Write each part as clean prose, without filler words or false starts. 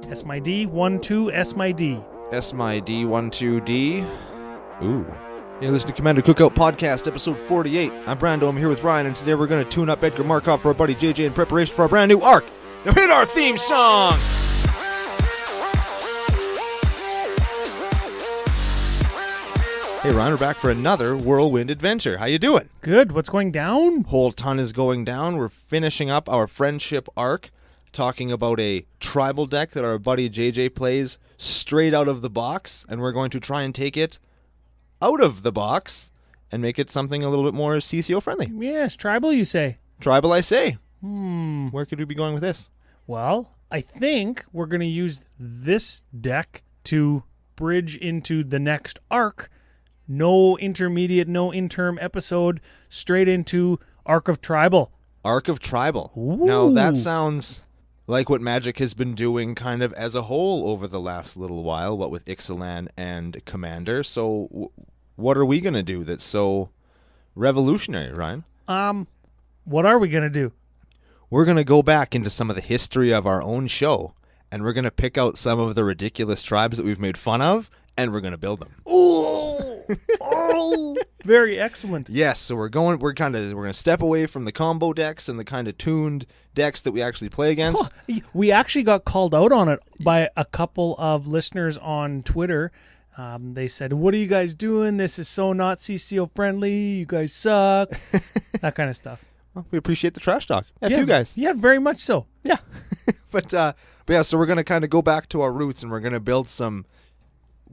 SMID12 SMID. SMID12D. Ooh. You're listening to Commander Cookout Podcast, episode 48. I'm Brando, I'm here with Ryan, and today we're going to tune up Edgar Markov for our buddy JJ in preparation for our brand new arc. Now hit our theme song! Hey Ryan, we're back for another whirlwind adventure. How you doing? Good. What's going down? Whole ton is going down. We're finishing up our friendship arc, talking about a tribal deck that our buddy JJ plays straight out of the box, and we're going to try and take it out of the box and make it something a little bit more CCO friendly. Yes, tribal, you say. Tribal, I say. Where could we be going with this? Well, I think we're going to use this deck to bridge into the next arc. No intermediate, no interim episode, straight into Arc of Tribal. Arc of Tribal. Ooh. Now, that sounds like what Magic has been doing kind of as a whole over the last little while, what with Ixalan and Commander. So what are we going to do that's so revolutionary, Ryan? What are we going to do? We're going to go back into some of the history of our own show, and we're going to pick out some of the ridiculous tribes that we've made fun of, and we're going to build them. Oh, very excellent. Yes, so we're going to step away from the combo decks and the kind of tuned decks that we actually play against. We actually got called out on it by a couple of listeners on Twitter. They said, "What are you guys doing? This is so not CCO friendly. You guys suck." That kind of stuff. Well, we appreciate the trash talk. You guys. Yeah, very much so. Yeah. But yeah, so we're going to kind of go back to our roots, and we're going to build some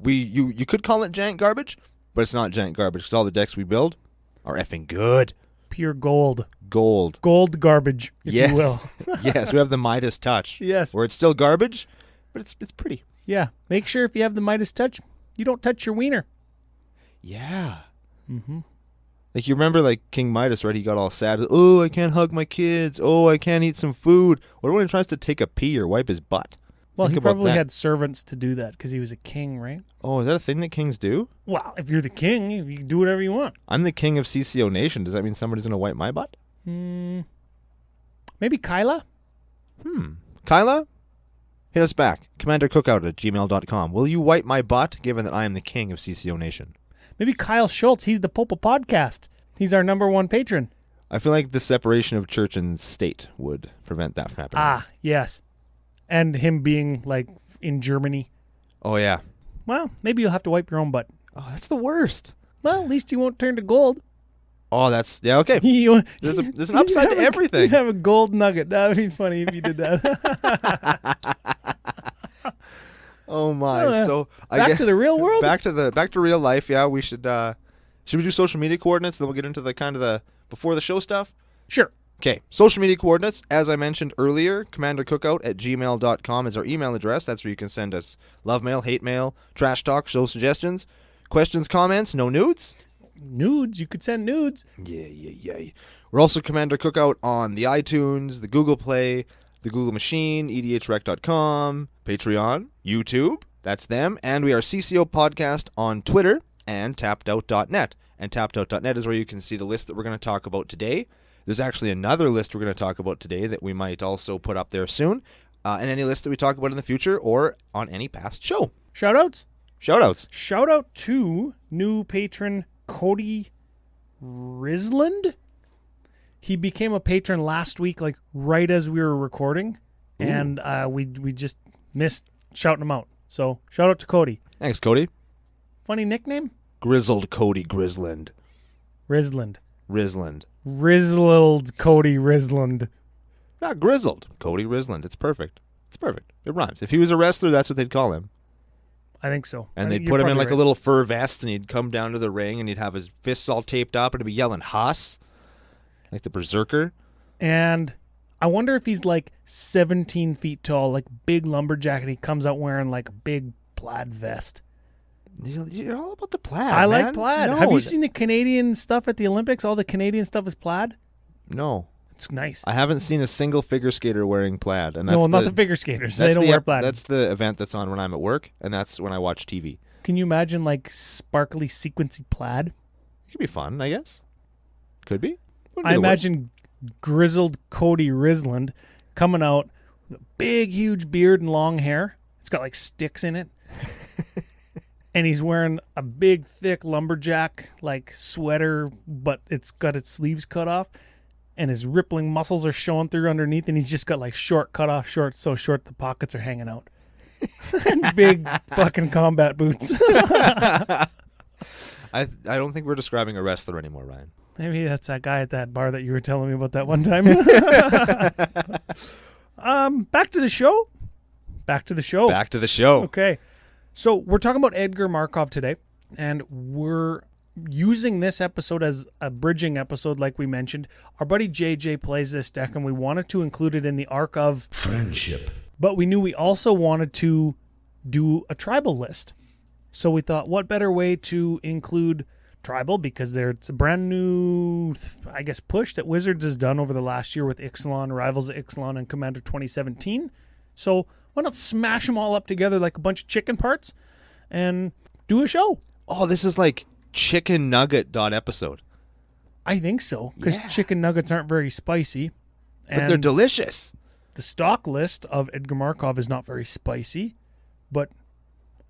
you could call it jank garbage, but it's not jank garbage because all the decks we build are effing good. Pure gold. Gold Garbage, if you will. Yes, we have the Midas touch. Yes. Where it's still garbage, but it's pretty. Yeah. Make sure if you have the Midas touch, you don't touch your wiener. Yeah. Mm-hmm. Like, you remember, like, King Midas, right? He got all sad. Oh, I can't hug my kids. Oh, I can't eat some food. What when he tries to take a pee or wipe his butt? Well, he probably had servants to do that because he was a king, right? Oh, is that a thing that kings do? Well, if you're the king, you can do whatever you want. I'm the king of CCO Nation. Does that mean somebody's going to wipe my butt? Maybe Kyla? Kyla? Hit us back. CommanderCookout@gmail.com. Will you wipe my butt, given that I am the king of CCO Nation? Maybe Kyle Schultz. He's the Pope of Podcast. He's our #1 patron. I feel like the separation of church and state would prevent that from happening. Ah, yes. And him being, like, in Germany. Oh, yeah. Well, maybe you'll have to wipe your own butt. Oh, that's the worst. Well, at least you won't turn to gold. Oh, that's... Yeah, okay. There's an upside to everything. You'd have a gold nugget. That would be funny if you did that. Oh, my. So back to the real world? Back to real life, yeah. We should we do social media coordinates? Then we'll get into the kind of the before the show stuff? Sure. Okay, social media coordinates, as I mentioned earlier, commandercookout@gmail.com is our email address. That's where you can send us love mail, hate mail, trash talk, show suggestions, questions, comments, no nudes. Nudes? You could send nudes. Yeah. We're also Commander Cookout on the iTunes, the Google Play, the Google Machine, edhrec.com, Patreon, YouTube, that's them, and we are CCO Podcast on Twitter and tappedout.net. And tappedout.net is where you can see the list that we're going to talk about today. There's actually another list we're going to talk about today that we might also put up there soon. And any list that we talk about in the future or on any past show. Shoutouts? Shout out to new patron Cody Risland. He became a patron last week, like right as we were recording. Ooh. And we just missed shouting him out. So shout out to Cody. Thanks, Cody. Funny nickname? Grizzled Cody Grisland. Risland. Rizzled Cody Risland. Not grizzled. Cody Risland. It's perfect. It rhymes. If he was a wrestler, that's what they'd call him. I think so. And they'd put him in like a little fur vest, and he'd come down to the ring, and he'd have his fists all taped up, and he'd be yelling Haas, like the berserker. And I wonder if he's like 17 feet tall, like big lumberjack, and he comes out wearing like a big plaid vest. You're all about the plaid, I man. like plaid. No. Have you seen the Canadian stuff at the Olympics? All the Canadian stuff is plaid? No. It's nice. I haven't seen a single figure skater wearing plaid. And no, not the figure skaters. They don't wear plaid. That's the event that's on when I'm at work, and that's when I watch TV. Can you imagine like sparkly, sequency plaid? It could be fun, I guess. Could be. I imagine grizzled Cody Risland coming out Big, huge beard and long hair. It's got like sticks in it. And he's wearing a big, thick lumberjack like sweater, but it's got its sleeves cut off. And his rippling muscles are showing through underneath. And he's just got like short, cut off shorts, so short the pockets are hanging out. And big fucking combat boots. I don't think we're describing a wrestler anymore, Ryan. Maybe that's that guy at that bar that you were telling me about that one time. Back to the show. Back to the show. Okay. So we're talking about Edgar Markov today, and we're using this episode as a bridging episode like we mentioned. Our buddy JJ plays this deck, and we wanted to include it in the arc of friendship. But we knew we also wanted to do a tribal list. So we thought, what better way to include tribal, because it's a brand new, I guess, push that Wizards has done over the last year with Ixalan, Rivals of Ixalan, and Commander 2017. So why not smash them all up together like a bunch of chicken parts and do a show? Oh, this is like chicken nugget episode. I think so, because chicken nuggets aren't very spicy. But they're delicious. The stock list of Edgar Markov is not very spicy, but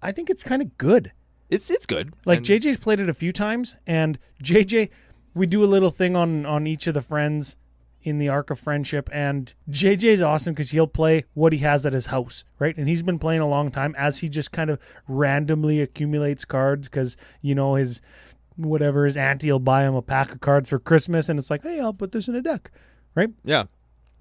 I think it's kind of good. It's good. Like, JJ's played it a few times, and JJ, we do a little thing on each of the friends in the Arc of Friendship, and JJ's awesome because he'll play what he has at his house, right? And he's been playing a long time as he just kind of randomly accumulates cards because, you know, his auntie will buy him a pack of cards for Christmas, and it's like, hey, I'll put this in a deck, right? Yeah.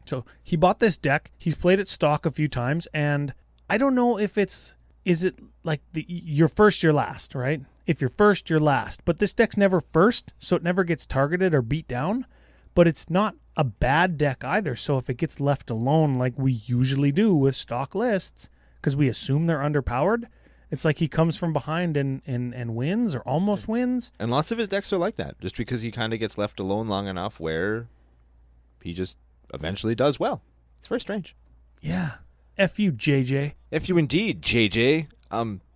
So he bought this deck. He's played it stock a few times, and I don't know if is it like you're first, you're last, right? If you're first, you're last. But this deck's never first, so it never gets targeted or beat down. But it's not a bad deck either. So if it gets left alone, like we usually do with stock lists, because we assume they're underpowered, it's like he comes from behind and wins or almost wins. And lots of his decks are like that, just because he kind of gets left alone long enough where he just eventually does well. It's very strange. Yeah. F you, JJ. F you indeed, JJ.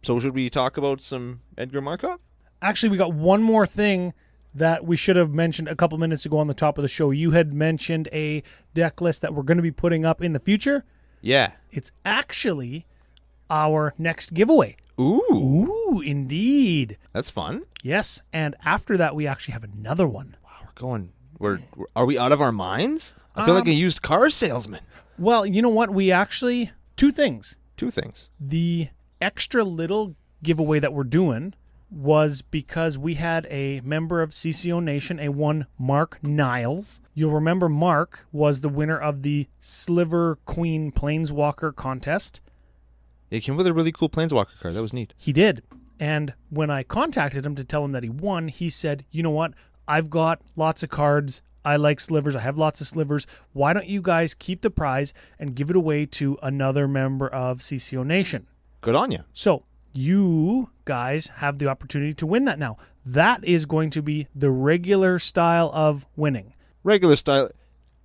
So should we talk about some Edgar Markov? Actually, we got one more thing that we should have mentioned a couple minutes ago on the top of the show. You had mentioned a deck list that we're going to be putting up in the future. Yeah. It's actually our next giveaway. Ooh, indeed. That's fun. Yes, and after that, we actually have another one. Wow, are we out of our minds? I feel like a used car salesman. Well, you know what? We actually, two things. The extra little giveaway that we're doing was because we had a member of CCO Nation, one Mark Niles. You'll remember Mark was the winner of the Sliver Queen Planeswalker contest. It came with a really cool Planeswalker card. That was neat. He did. And when I contacted him to tell him that he won, he said, you know what? I've got lots of cards. I like slivers. I have lots of slivers. Why don't you guys keep the prize and give it away to another member of CCO Nation? Good on you. So you guys have the opportunity to win that now. That is going to be the regular style of winning. Regular style.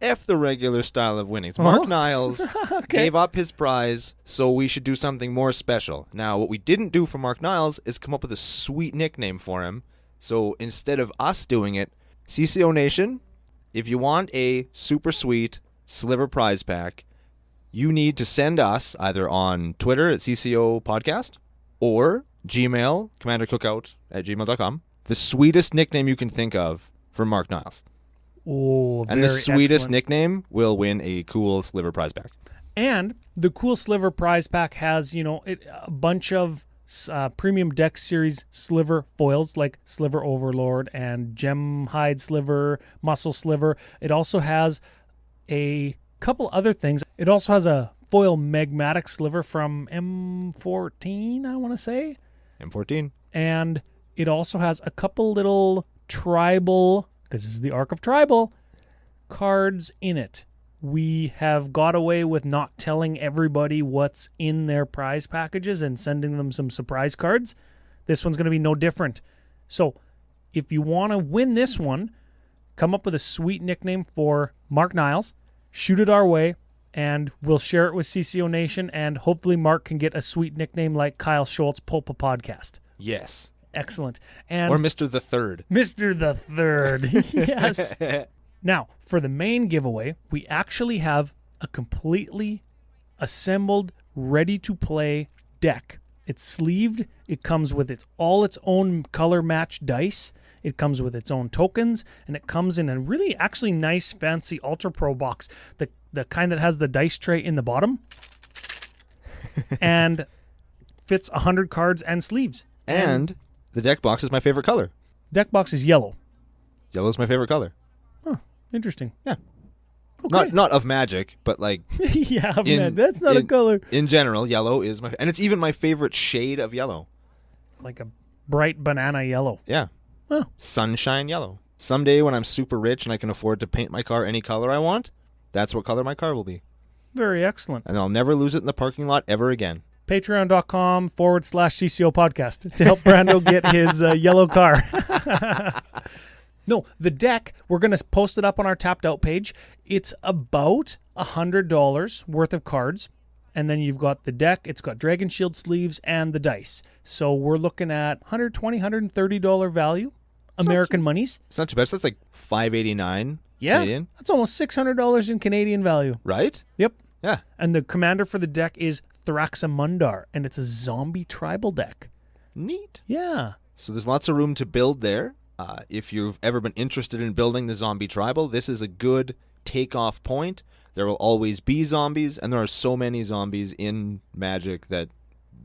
F the regular style of winning. Mark Niles gave up his prize, so we should do something more special. Now, what we didn't do for Mark Niles is come up with a sweet nickname for him. So instead of us doing it, CCO Nation, if you want a super sweet Sliver prize pack, you need to send us either on Twitter at CCO Podcast or Gmail, commandercookout@gmail.com, the sweetest nickname you can think of for Mark Niles. Oh, and the sweetest nickname will win a cool Sliver prize pack. And the cool Sliver prize pack has, a bunch of premium deck series Sliver foils like Sliver Overlord and Gem Hide Sliver, Muscle Sliver. It also has a couple other things. It also has a foil Magmatic Sliver from M14, I want to say. M14. And it also has a couple little tribal, because this is the Arc of Tribal, cards in it. We have got away with not telling everybody what's in their prize packages and sending them some surprise cards. This one's going to be no different. So if you want to win this one, come up with a sweet nickname for Mark Niles, shoot it our way, and we'll share it with CCO Nation, and hopefully Mark can get a sweet nickname like Kyle Schultz Pulpa Podcast. Yes. Excellent. And or Mr. the Third. Mr. the Third. Yes. Now, for the main giveaway, we actually have a completely assembled, ready-to-play deck. It's sleeved. It comes with all its own color-matched dice. It comes with its own tokens, and it comes in a really actually nice, fancy Ultra Pro box, the kind that has the dice tray in the bottom, and fits 100 cards and sleeves. And the deck box is my favorite color. Deck box is yellow. Yellow is my favorite color. Huh, interesting. Yeah. Okay. Not of Magic, but like yeah, man, that's not a color. In general, yellow is and it's even my favorite shade of yellow. Like a bright banana yellow. Yeah. Oh. Sunshine yellow. Someday when I'm super rich and I can afford to paint my car any color I want, that's what color my car will be. Very excellent. And I'll never lose it in the parking lot ever again. Patreon.com/CCO podcast to help Brando get his yellow car. No, the deck, we're going to post it up on our Tapped Out page. It's about $100 worth of cards. And then you've got the deck. It's got Dragon Shield sleeves and the dice. So we're looking at $120, $130 value. American monies. It's not too bad. So that's like $5.89 Yeah, Canadian. that's almost $600 in Canadian value. Right? Yep. Yeah. And the commander for the deck is Thraxamundar, and it's a zombie tribal deck. Neat. Yeah. So there's lots of room to build there. If you've ever been interested in building the zombie tribal, this is a good takeoff point. There will always be zombies, and there are so many zombies in Magic that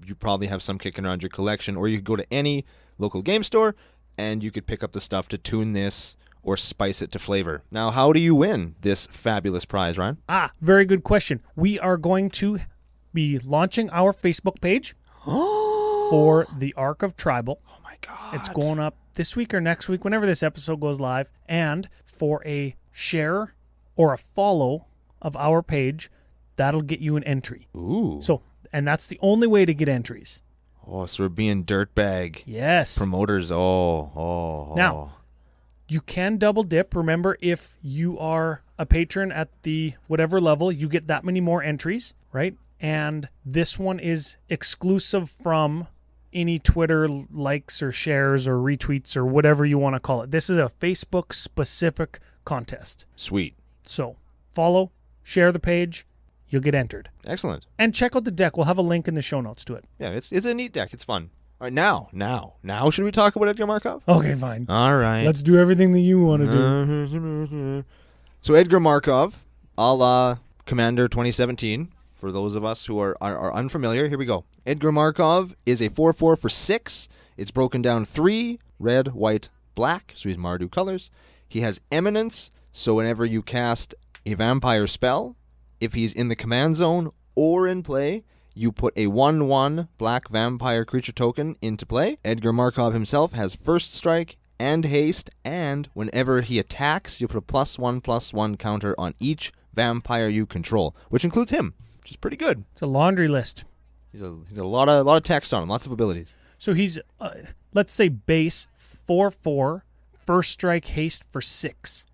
you probably have some kicking around your collection, or you could go to any local game store, and you could pick up the stuff to tune this or spice it to flavor. Now, how do you win this fabulous prize, Ryan? Very good question. We are going to be launching our Facebook page for the Arc of Tribal. Oh my God. It's going up this week or next week, whenever this episode goes live. And for a share or a follow of our page, that'll get you an entry. Ooh. And that's the only way to get entries. Oh, so we're being dirtbag Yes. promoters. Oh. Now, you can double dip. Remember, if you are a patron at the whatever level, you get that many more entries, right? And this one is exclusive from any Twitter likes or shares or retweets or whatever you want to call it. This is a Facebook-specific contest. Sweet. So follow, share the page, you'll get entered. Excellent. And check out the deck. We'll have a link in the show notes to it. Yeah, it's a neat deck. It's fun. All right, now, should we talk about Edgar Markov? Okay, fine. All right. Let's do everything that you want to do. So Edgar Markov, a la Commander 2017. For those of us who are unfamiliar, here we go. Edgar Markov is a 4/4 for 6. It's broken down 3, red, white, black, so he's Mardu colors. He has Eminence, so whenever you cast a vampire spell, if he's in the command zone or in play, you put a 1/1 black vampire creature token into play. Edgar Markov himself has first strike and haste, and whenever he attacks, you put a +1/+1 counter on each vampire you control, which includes him, which is pretty good. It's a laundry list. He's a lot of text on him, lots of abilities. So he's, let's say, base 4/4, first strike, haste for 6.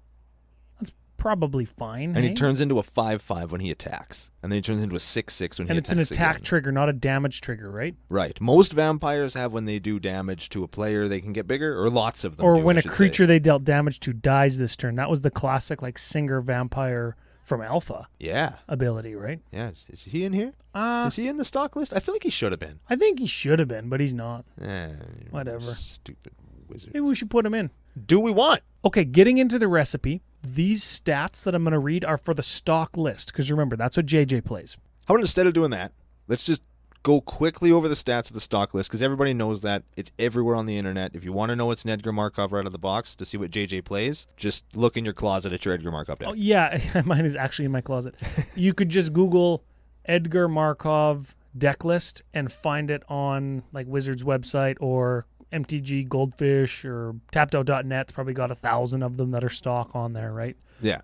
That's probably fine. And he turns into a 5/5 when he attacks, and then he turns into a 6/6 when he attacks. And it's an attack again. trigger, not a damage trigger, right? Right. Most vampires have when they do damage to a player, they can get bigger, or lots of them. Or do, when I a should creature say. they dealt damage to dies this turn. That was the classic Singer vampire from Alpha Yeah. ability, right? Yeah. Is he in here? Is he in the stock list? I feel like he should have been. I think he should have been, but he's not. Whatever. Whatever. Stupid wizard. Maybe we should put him in. Do we want? Okay, getting into the recipe, these stats that I'm going to read are for the stock list, because remember, that's what JJ plays. How about instead of doing that, let's just go quickly over the stats of the stock list, because everybody knows that. It's everywhere on the internet. If you want to know it's an Edgar Markov right out of the box to see what JJ plays, just look in your closet at your Edgar Markov deck. Oh, yeah, mine is actually in my closet. You could just Google Edgar Markov deck list and find it on Wizards website or MTG Goldfish or tappedout.net. It's probably got 1,000 of them that are stock on there, right? Yeah.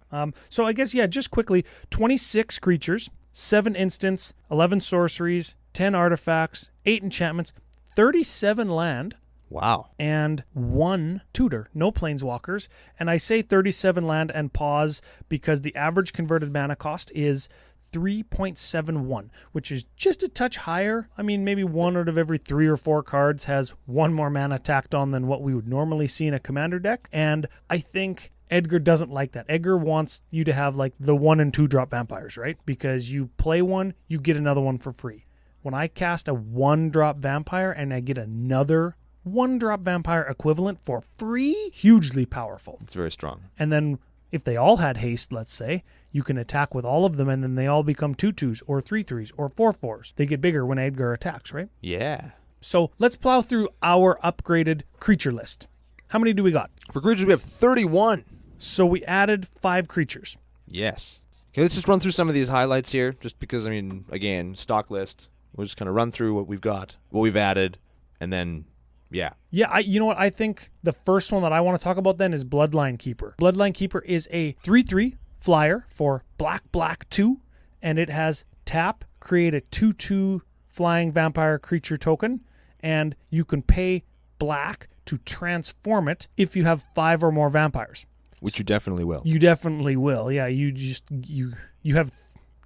So I guess, just quickly, 26 creatures, 7 instants, 11 sorceries, 10 artifacts, 8 enchantments, 37 land, Wow. and 1 tutor, no planeswalkers. And I say 37 land and pause because the average converted mana cost is 3.71, which is just a touch higher. I mean, maybe 1 out of every 3 or 4 cards has 1 more mana tacked on than what we would normally see in a commander deck. And I think Edgar doesn't like that. Edgar wants you to have like the 1 and 2 drop vampires, right? Because you play one, you get another one for free. When I cast a 1 drop vampire and I get another 1 drop vampire equivalent for free, hugely powerful. It's very strong. And then if they all had haste, let's say, you can attack with all of them and then they all become 2/2s or 3/3s or 4/4s. They get bigger when Edgar attacks, right? Yeah. So let's plow through our upgraded creature list. How many do we got? For creatures, we have 31. So we added 5 creatures. Yes. Okay, let's just run through some of these highlights here, just because, again, stock list. We'll just kind of run through what we've got, what we've added, and then, yeah. Yeah, you know what? I think the first one that I want to talk about then is Bloodline Keeper. Bloodline Keeper is a 3/3 flyer for black 2, and it has tap, create a 2/2 flying vampire creature token, and you can pay black to transform it if you have 5 or more vampires. Which you definitely will. You definitely will. Yeah, you have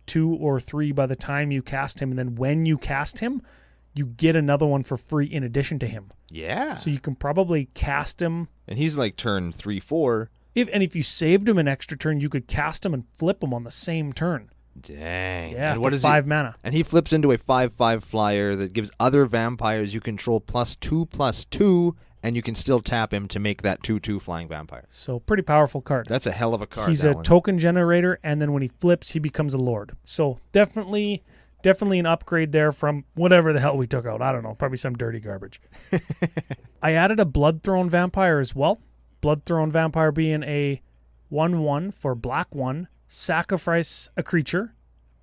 2 or 3 by the time you cast him, and then when you cast him, you get another one for free in addition to him. Yeah. So you can probably cast him. And he's like turn 3-4. If you saved him an extra turn, you could cast him and flip him on the same turn. Dang. Yeah, and for what is 5 mana. And he flips into a 5/5 flyer that gives other vampires you control +2/+2, and you can still tap him to make that 2/2 flying vampire. So pretty powerful card. That's a hell of a card. He's a token generator, and then when he flips, he becomes a lord. So definitely an upgrade there from whatever the hell we took out. I don't know, probably some dirty garbage. I added a Bloodthrone Vampire as well. Bloodthrone Vampire being a 1/1 for black 1, sacrifice a creature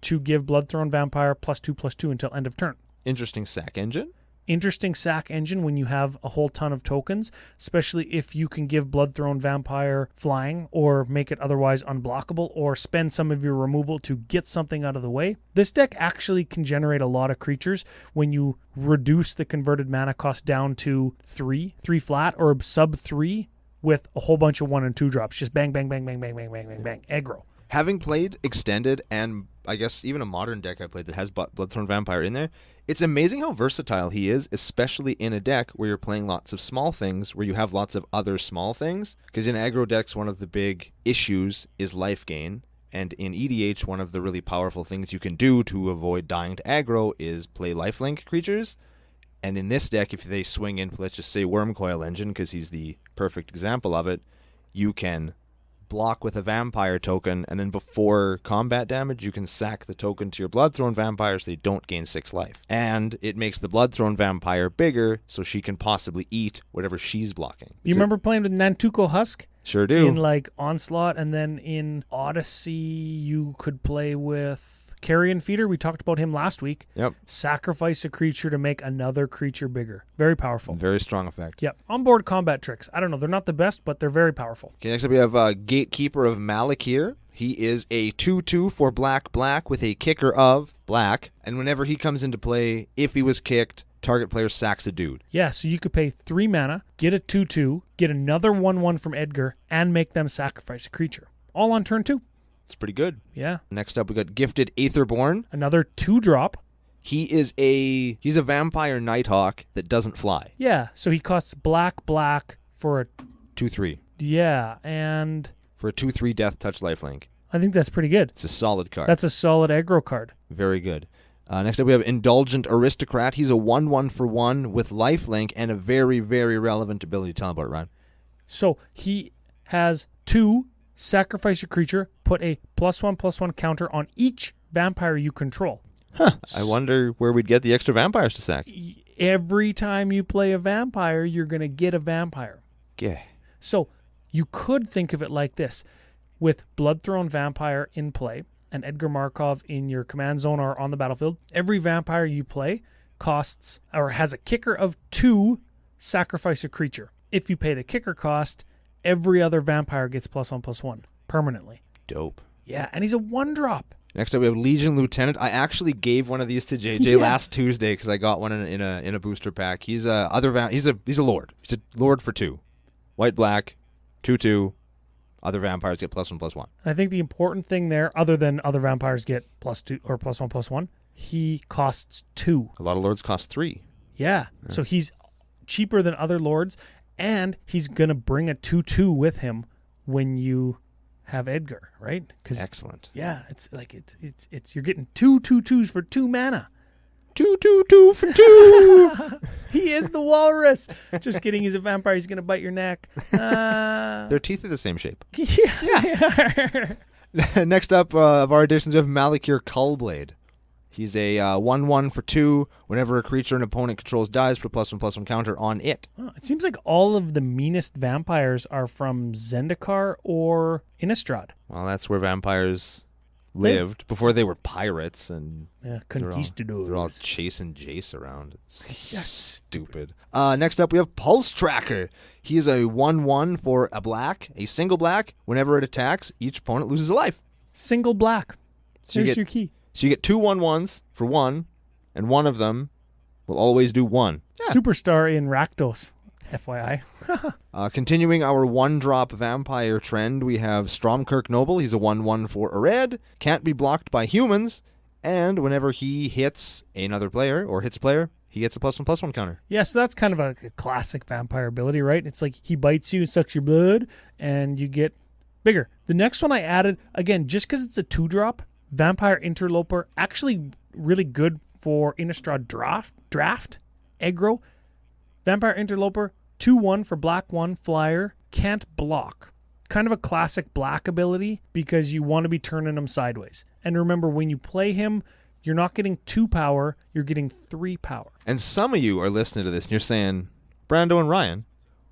to give Bloodthrone Vampire +2/+2 until end of turn. Interesting sack engine. Interesting sack engine when you have a whole ton of tokens, especially if you can give Bloodthrone Vampire flying or make it otherwise unblockable or spend some of your removal to get something out of the way. This deck actually can generate a lot of creatures when you reduce the converted mana cost down to 3 flat or sub 3 with a whole bunch of 1 and 2 drops. Just bang, bang, bang, bang, bang, bang, bang, bang, bang, aggro. Having played Extended and I guess even a modern deck I played that has Bloodthrone Vampire in there, it's amazing how versatile he is, especially in a deck where you're playing lots of small things, where you have lots of other small things. Because in aggro decks, one of the big issues is life gain. And in EDH, one of the really powerful things you can do to avoid dying to aggro is play lifelink creatures. And in this deck, if they swing in, let's just say Wormcoil Engine, because he's the perfect example of it, you can block with a vampire token, and then before combat damage, you can sack the token to your Bloodthrone Vampire so they don't gain 6 life. And it makes the Bloodthrone Vampire bigger, so she can possibly eat whatever she's blocking. You remember playing with Nantuko Husk? Sure do. In like Onslaught, and then in Odyssey, you could play with Carrion Feeder. We talked about him last week. Yep. Sacrifice a creature to make another creature bigger. Very powerful. Very strong effect. Yep. Onboard combat tricks. I don't know. They're not the best, but they're very powerful. Okay, next up we have Gatekeeper of Malakir. He is a 2/2 for black with a kicker of black. And whenever he comes into play, if he was kicked, target player sacks a dude. Yeah, so you could pay 3 mana, get a 2/2, get another 1/1 from Edgar, and make them sacrifice a creature. All on turn 2. It's pretty good. Yeah. Next up we got Gifted Aetherborn. Another 2-drop. He's a vampire Nighthawk that doesn't fly. Yeah, so he costs black for a 2/3. Yeah, and For a 2/3 Death Touch lifelink. I think that's pretty good. It's a solid card. That's a solid aggro card. Very good. Next up we have Indulgent Aristocrat. He's a 1/1 for 1 with lifelink and a very, very relevant ability. Tell him about it, Ryan. So he has 2, sacrifice your creature, put a +1/+1 counter on each vampire you control. Huh. I wonder where we'd get the extra vampires to sack. Every time you play a vampire, you're going to get a vampire. Yeah. So you could think of it like this. With Bloodthrone Vampire in play and Edgar Markov in your command zone or on the battlefield, every vampire you play costs or has a kicker of 2, sacrifice a creature. If you pay the kicker cost, every other vampire gets +1/+1 permanently. Dope. Yeah, and he's a 1-drop. Next up, we have Legion Lieutenant. I actually gave one of these to JJ last Tuesday because I got one in a booster pack. He's a he's a lord. He's a lord for 2, white black, 2/2. Other vampires get +1/+1. And I think the important thing there, other than other vampires get +2 or +1/+1, he costs 2. A lot of lords cost 3. Yeah, so he's cheaper than other lords, and he's gonna bring a 2/2 with him when you have Edgar, right? Excellent. Yeah, it's like it's you're getting 2 2/2s for 2 mana. 2 2 2 for 2. He is the walrus. Just kidding. He's a vampire. He's gonna bite your neck. Their teeth are the same shape. Yeah. Next up of our additions, we have Malakir Cullblade. He's a 1/1 for 2. Whenever a creature an opponent controls dies, put +1/+1 counter on it. Oh, it seems like all of the meanest vampires are from Zendikar or Innistrad. Well, that's where vampires lived before they were pirates, and Conquistadors. they're all chasing Jace around. Yes. Stupid. Next up, we have Pulse Tracker. He is a 1/1 for a single black. Whenever it attacks, each opponent loses a life. Single black. So you There's get your key. So you get 2 1/1s for 1, and one of them will always do 1. Yeah. Superstar in Rakdos, FYI. Continuing our 1-drop vampire trend, we have Stromkirk Noble. He's a 1/1 for a red. Can't be blocked by humans, and whenever he hits another player or hits a player, he gets a +1/+1 counter. Yeah, so that's kind of a classic vampire ability, right? It's like he bites you, sucks your blood, and you get bigger. The next one I added, again, just because it's a 2-drop, Vampire Interloper, actually really good for Innistrad draft, aggro. Vampire Interloper, 2/1 for black 1, flyer, can't block. Kind of a classic black ability because you want to be turning him sideways. And remember, when you play him, you're not getting 2 power, you're getting 3 power. And some of you are listening to this and you're saying, Brando and Ryan,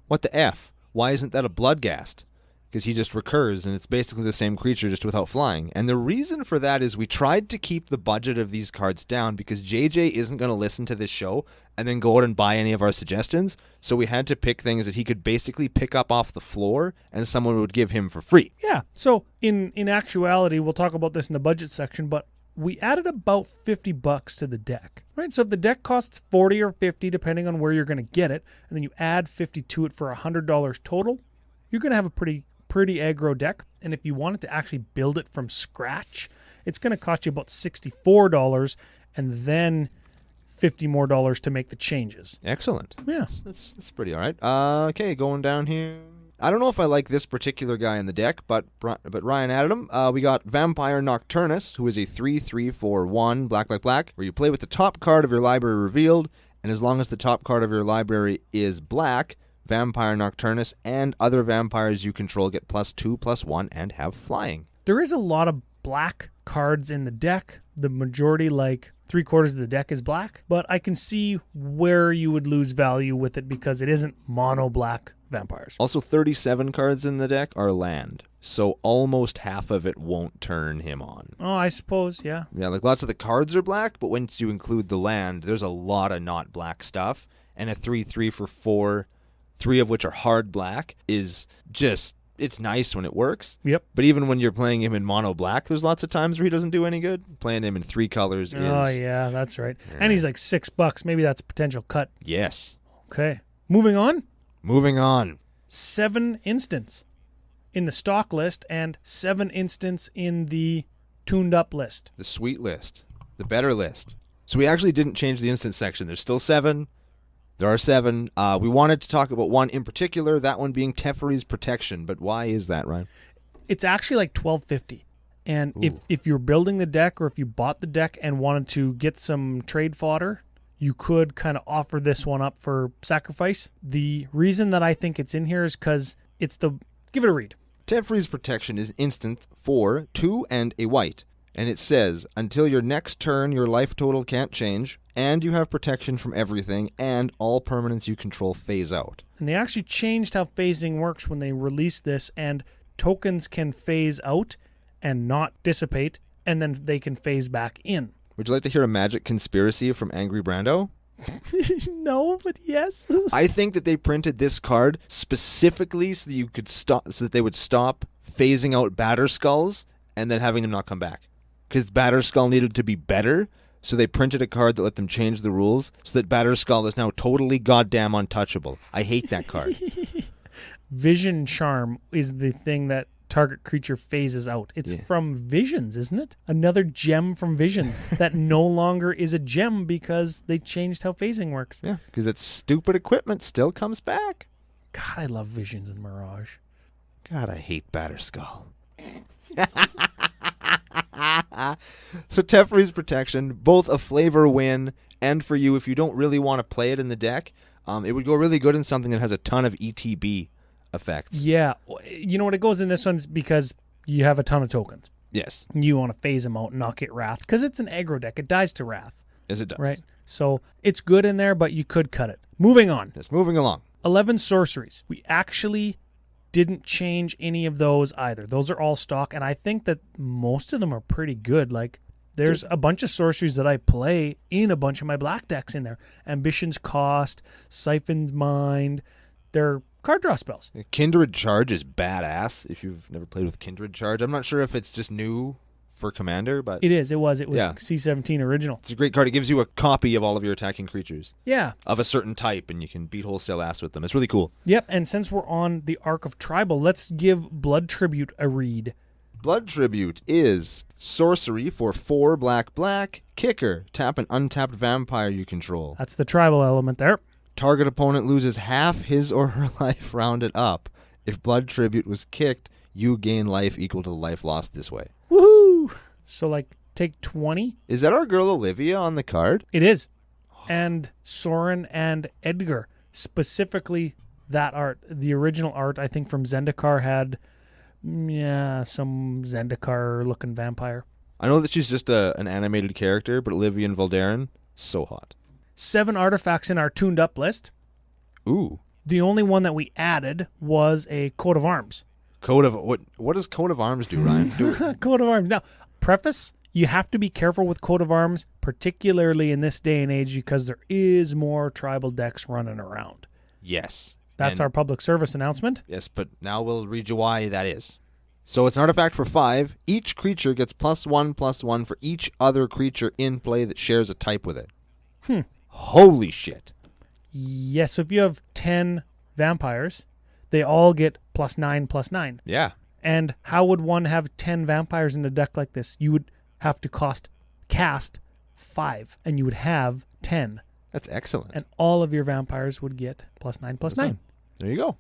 what the F? Why isn't that a Bloodghast? Because he just recurs, and it's basically the same creature just without flying. And the reason for that is we tried to keep the budget of these cards down because JJ isn't going to listen to this show and then go out and buy any of our suggestions. So we had to pick things that he could basically pick up off the floor and someone would give him for free. Yeah, so in actuality, we'll talk about this in the budget section, but we added about $50 to the deck, right? So if the deck costs $40 or $50, depending on where you're going to get it, and then you add $50 to it for $100 total, you're going to have a pretty aggro deck. And if you wanted to actually build it from scratch, it's going to cost you about $64 and then $50 more to make the changes. Excellent. Yeah. That's pretty all right. Okay, going down here. I don't know if I like this particular guy in the deck, but Ryan added him. We got Vampire Nocturnus, who is a 3/3 for 1 black, where you play with the top card of your library revealed, and as long as the top card of your library is black, Vampire Nocturnus and other vampires you control get +2/+1 and have flying. There is a lot of black cards in the deck. The majority, like 3/4 of the deck, is black, but I can see where you would lose value with it because it isn't mono black vampires. Also, 37 cards in the deck are land, so almost half of it won't turn him on. Oh, I suppose, yeah. Yeah, like lots of the cards are black, but once you include the land, there's a lot of not black stuff, and a 3/3 for 4, 3 of which are hard black, is just, it's nice when it works. Yep. But even when you're playing him in mono black, there's lots of times where he doesn't do any good. Playing him in 3 colors is... Oh, yeah, that's right. Yeah. And he's like $6. Maybe that's a potential cut. Yes. Okay. Moving on. 7 instants in the stock list and 7 instants in the tuned up list. The sweet list. The better list. So we actually didn't change the instant section. There's still 7. There are 7. We wanted to talk about one in particular, that one being Teferi's Protection. But why is that, Ryan? It's actually like $12.50. And if you're building the deck or if you bought the deck and wanted to get some trade fodder, you could kind of offer this one up for sacrifice. The reason that I think it's in here is because it's the... Give it a read. Teferi's Protection is instant for 2 and a white. And it says, until your next turn, your life total can't change, and you have protection from everything, and all permanents you control phase out. And they actually changed how phasing works when they released this, and tokens can phase out and not dissipate, and then they can phase back in. Would you like to hear a magic conspiracy from Angry Brando? No, but yes. I think that they printed this card specifically so that you could stop, so that they would stop phasing out Batterskulls and then having them not come back. Because Batterskull needed to be better, so they printed a card that let them change the rules so that Batterskull is now totally goddamn untouchable. I hate that card. Vision Charm is the thing that target creature phases out. It's from Visions, isn't it? Another gem from Visions that no longer is a gem because they changed how phasing works. Yeah, because that stupid equipment still comes back. God, I love Visions and Mirage. God, I hate Batterskull. So Teferi's Protection, both a flavor win, and for you, if you don't really want to play it in the deck, it would go really good in something that has a ton of ETB effects. Yeah. You know what? It goes in this one is because you have a ton of tokens. Yes. You want to phase them out and not get Wrath, because it's an aggro deck. It dies to Wrath. Yes, it does. Right? So it's good in there, but you could cut it. Moving on. Yes, moving along. 11 sorceries. We actually didn't change any of those either. Those are all stock, and I think that most of them are pretty good. Like, there's a bunch of sorceries that I play in a bunch of my black decks in there. Ambition's Cost, Siphon's Mind. They're card draw spells. Kindred Charge is badass if you've never played with Kindred Charge. I'm not sure if it's just new for Commander, but... It was Yeah. C17 original. It's a great card. It gives you a copy of all of your attacking creatures. Yeah. Of a certain type, and you can beat wholesale ass with them. It's really cool. Yep, and since we're on the arc of Tribal, let's give Blood Tribute a read. Blood Tribute is sorcery for 4 black, kicker. Tap an untapped vampire you control. That's the Tribal element there. Target opponent loses half his or her life rounded up. If Blood Tribute was kicked, you gain life equal to the life lost this way. Woohoo! So, like, take 20. Is that our girl Olivia on the card? It is. And Soren and Edgar, specifically that art. The original art, I think, from Zendikar had, some Zendikar-looking vampire. I know that she's just an animated character, but Olivia and Valderin, so hot. 7 artifacts in our tuned-up list. Ooh. The only one that we added was a Coat of Arms. What does Coat of Arms do, Ryan? Coat of Arms. Now, preface, you have to be careful with Coat of Arms, particularly in this day and age, because there is more tribal decks running around. Yes. That's our public service announcement. Yes, but now we'll read you why that is. So it's an artifact for 5. Each creature gets +1/+1 for each other creature in play that shares a type with it. Holy shit. Yes, so if you have 10 vampires, they all get +9/+9. Yeah. And how would one have 10 vampires in a deck like this? You would have to cast 5, and you would have 10. That's excellent. And all of your vampires would get +9/+9. There you go.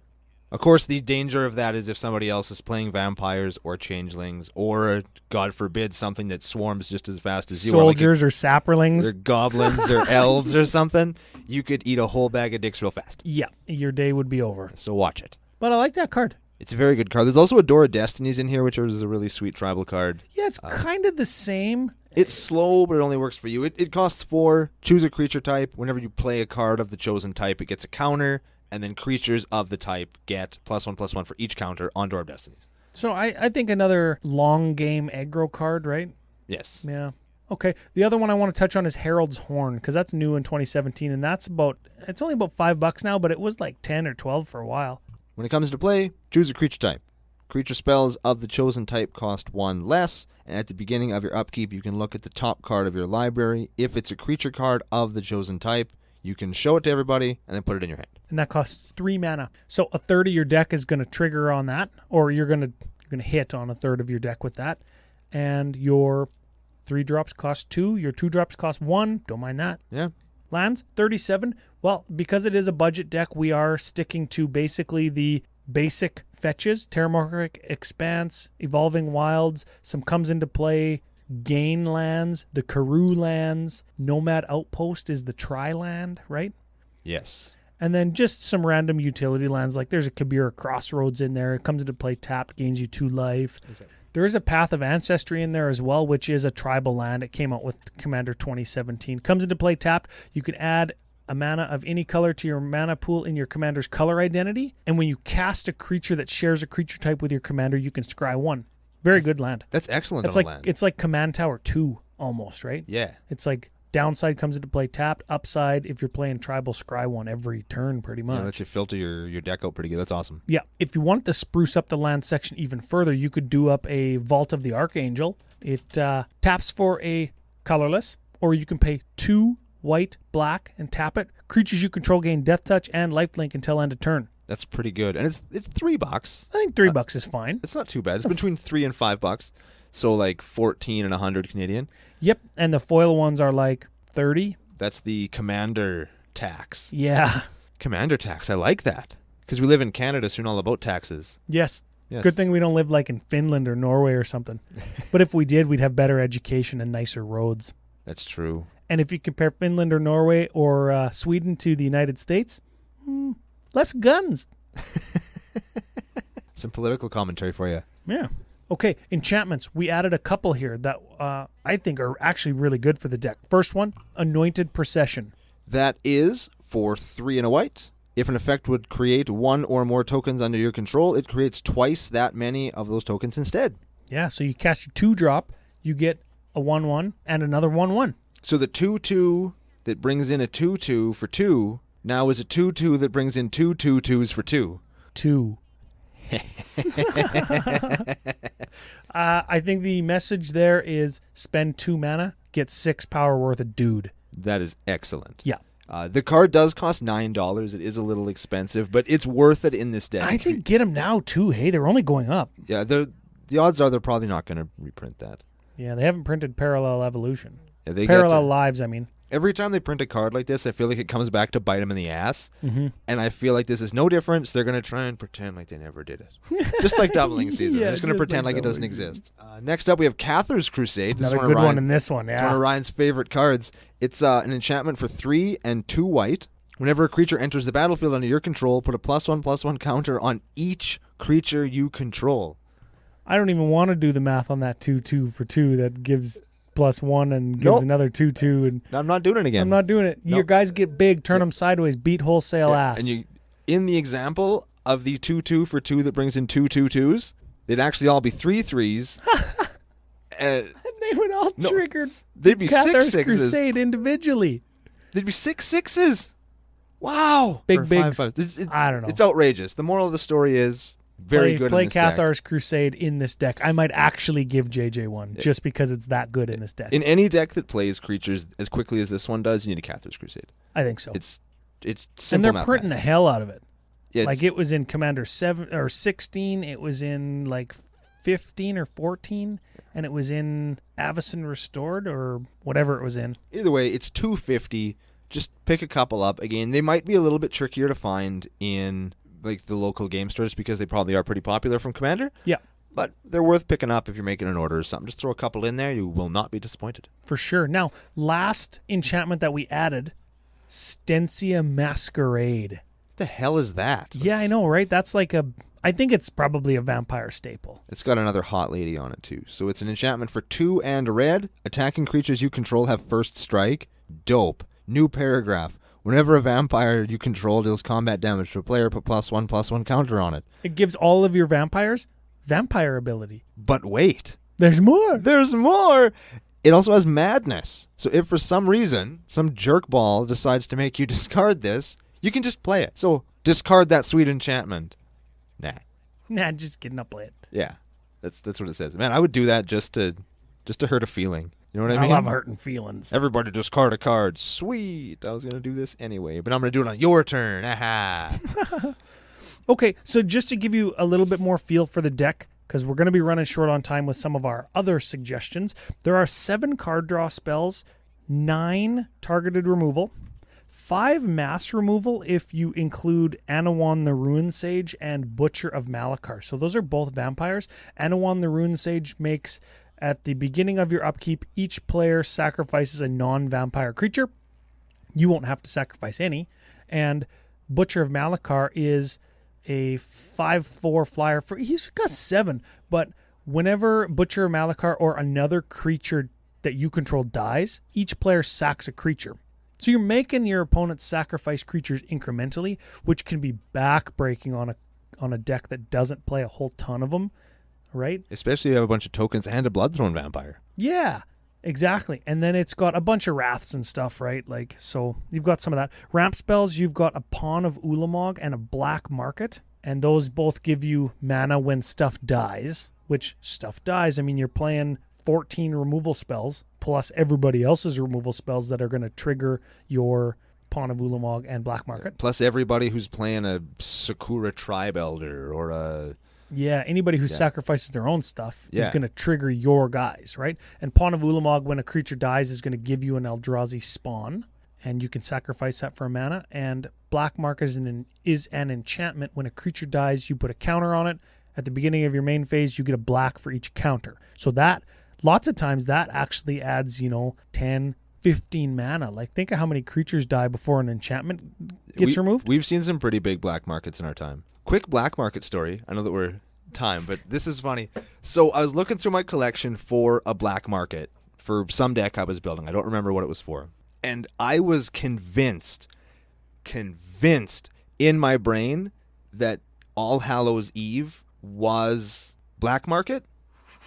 Of course, the danger of that is if somebody else is playing vampires or changelings or, God forbid, something that swarms just as fast as you are. Soldiers or saprolings. Or goblins or elves or something, you could eat a whole bag of dicks real fast. Yeah, your day would be over. So watch it. But I like that card. It's a very good card. There's also a Door of Destinies in here, which is a really sweet tribal card. Yeah, it's kind of the same. It's slow, but it only works for you. It costs 4. Choose a creature type. Whenever you play a card of the chosen type, it gets a counter, and then creatures of the type get +1/+1 for each counter on Door of Destinies. So I think another long game aggro card, right? Yes. Yeah. Okay. The other one I want to touch on is Herald's Horn, because that's new in 2017, and it's only about $5 now, but it was like 10 or 12 for a while. When it comes to play, choose a creature type. Creature spells of the chosen type cost 1 less, and at the beginning of your upkeep, you can look at the top card of your library. If it's a creature card of the chosen type, you can show it to everybody and then put it in your hand. And that costs 3 mana. So a third of your deck is going to trigger on that, or you're going to hit on a third of your deck with that. And your 3 drops cost 2, your 2 drops cost 1. Don't mind that. Yeah. Lands, 37. Well, because it is a budget deck, we are sticking to basically the basic fetches. Terramorphic Expanse, Evolving Wilds. Some comes into play. Gain lands, the Karoo lands. Nomad Outpost is the tri-land, right? Yes. And then just some random utility lands, like there's a Kabira Crossroads in there. It comes into play tapped, gains you 2 life. There is a Path of Ancestry in there as well, which is a tribal land. It came out with Commander 2017. Comes into play tapped. You can add a mana of any color to your mana pool in your commander's color identity. And when you cast a creature that shares a creature type with your commander, you can scry 1. Very good land. That's excellent. It's like Command Tower 2 almost, right? Yeah. It's like downside comes into play tapped, upside if you're playing tribal, scry 1 every turn pretty much. Yeah, lets you filter your deck out pretty good. That's awesome. Yeah. If you wanted to spruce up the land section even further, you could do up a Vault of the Archangel. It taps for a colorless, or you can pay 2 white, black, and tap it. Creatures you control gain Death Touch and Lifelink until end of turn. That's pretty good. And it's $3. I think $3 is fine. It's not too bad. It's between $3 and $5. So like 14 and 100 Canadian. Yep. And the foil ones are like 30. That's the Commander tax. Yeah. Commander tax. I like that. Because we live in Canada, so you know all about taxes. Yes. Yes. Good thing we don't live like in Finland or Norway or something. But if we did, we'd have better education and nicer roads. That's true. And if you compare Finland or Norway or Sweden to the United States, less guns. Some political commentary for you. Yeah. Okay, enchantments. We added a couple here that I think are actually really good for the deck. First one, Anointed Procession. That is for 3 and a white. If an effect would create 1 or more tokens under your control, it creates twice that many of those tokens instead. Yeah, so you cast your 2-drop, you get a 1/1 and another 1/1. So the 2/2 that brings in a 2/2 for 2 now is a 2/2 that brings in 2 2/2s for 2. 2. I think the message there is spend 2 mana, get 6 power worth of dude. That is excellent. Yeah. The card does cost $9. It is a little expensive, but it's worth it in this deck. I think get them now too. Hey, they're only going up. Yeah, the odds are they're probably not going to reprint that. Yeah, they haven't printed Parallel Evolution. Yeah, they Parallel Lives, I mean. Every time they print a card like this, I feel like it comes back to bite them in the ass. Mm-hmm. And I feel like this is no different. So they're going to try and pretend like they never did it. Just like Doubling Season. Yeah, they're just going to pretend like it doesn't exist. Next up, we have Cather's Crusade. This Another is good one in this one, yeah. It's one of Ryan's favorite cards. It's an enchantment for 3 and 2 white. Whenever a creature enters the battlefield under your control, put a +1/+1 counter on each creature you control. I don't even want to do the math on that 2/2 for 2 that gives +1 and gives another 2/2. And I'm not doing it again. I'm not doing it. Nope. Your guys get big, turn them sideways, beat wholesale ass. And you, in the example of the 2/2 for 2 that brings in 2 2/2s, they'd actually all be 3 3s. And they would all trigger they'd be 6 Cathar's 6s. Crusade individually. They'd be 6 6s. Wow. Big Or bigs. 5 5s. I don't know. It's outrageous. The moral of the story is very good Play in this deck. Cathar's Crusade in this deck. I might actually give JJ one just because it's that good in this deck. In any deck that plays creatures as quickly as this one does, you need a Cathar's Crusade. I think so. It's simple. And they're printing the hell out of it. Yeah, like it was in Commander 7 or 16. It was in like 15 or 14, and it was in Avacyn Restored or whatever it was in. Either way, it's $250. Just pick a couple up. Again, they might be a little bit trickier to find in like the local game stores because they probably are pretty popular from Commander. Yeah. But they're worth picking up if you're making an order or something. Just throw a couple in there. You will not be disappointed. For sure. Now, last enchantment that we added, Stensia Masquerade. What the hell is that? Yeah, I know, right? That's like I think it's probably a vampire staple. It's got another hot lady on it, too. So it's an enchantment for 2 and red. Attacking creatures you control have first strike. Dope. New paragraph. Whenever a vampire you control deals combat damage to a player, put +1/+1 counter on it. It gives all of your vampires vampire ability. But wait. There's more. There's more. It also has madness. So if for some reason some jerkball decides to make you discard this, you can just play it. So discard that sweet enchantment. Nah, just kidding. I'll play it. Yeah. That's what it says. Man, I would do that just to hurt a feeling. You know what I mean? I love hurting feelings. Everybody discard a card. Sweet. I was going to do this anyway, but I'm going to do it on your turn. Aha. Okay, so just to give you a little bit more feel for the deck, because we're going to be running short on time with some of our other suggestions, there are 7 card draw spells, 9 targeted removal, 5 mass removal if you include Anawan the Ruin Sage and Butcher of Malakar. So those are both vampires. Anawan the Ruin Sage makes, at the beginning of your upkeep, each player sacrifices a non-vampire creature. You won't have to sacrifice any. And Butcher of Malakar is a 5/4 flyer for, he's got 7, but whenever Butcher of Malakar or another creature that you control dies, each player sacks a creature. So you're making your opponent sacrifice creatures incrementally, which can be backbreaking on a deck that doesn't play a whole ton of them, right? Especially if you have a bunch of tokens and a Bloodthrone vampire. Yeah, exactly. And then it's got a bunch of wraths and stuff, right? Like, so you've got some of that. Ramp spells, you've got a Pawn of Ulamog and a Black Market, and those both give you mana when stuff dies, which stuff dies. I mean, you're playing 14 removal spells plus everybody else's removal spells that are going to trigger your Pawn of Ulamog and Black Market. Plus everybody who's playing a Sakura Tribe Elder or a... Yeah, anybody who sacrifices their own stuff is going to trigger your guys, right? And Pawn of Ulamog, when a creature dies, is going to give you an Eldrazi spawn, and you can sacrifice that for a mana. And Black Market is an enchantment. When a creature dies, you put a counter on it, At the beginning of your main phase, you get a black for each counter. So that, lots of times, that actually adds, 10, 15 mana. Like, think of how many creatures die before an enchantment gets removed. We've seen some pretty big black markets in our time. Quick black market story. I know that we're time, but this is funny. So I was looking through my collection for a black market for some deck I was building. I don't remember what it was for. And I was convinced in my brain that All Hallows Eve was black market.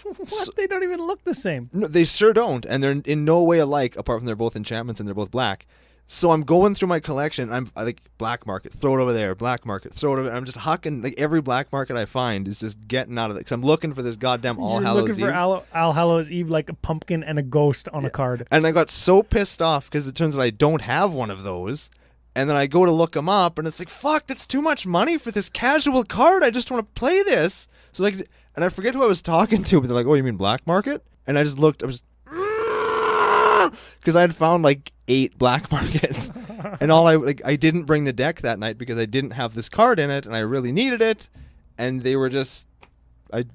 What? They don't even look the same. No, they sure don't, and they're in no way alike, apart from they're both enchantments and they're both black. So I'm going through my collection. I like black market, throw it over there. Black market, throw it over there. I'm just hucking like every black market I find is just getting out of it because I'm looking for this goddamn All Hallows Eve. You're looking for All Hallows Eve like a pumpkin and a ghost on a card. And I got so pissed off because it turns out I don't have one of those. And then I go to look them up, and it's like, fuck, that's too much money for this casual card. I just want to play this. So like, and I forget who I was talking to, but they're like, oh, you mean black market? And I just looked. I was because I had found like 8 black markets, and I didn't bring the deck that night because I didn't have this card in it, and I really needed it, and they were just, I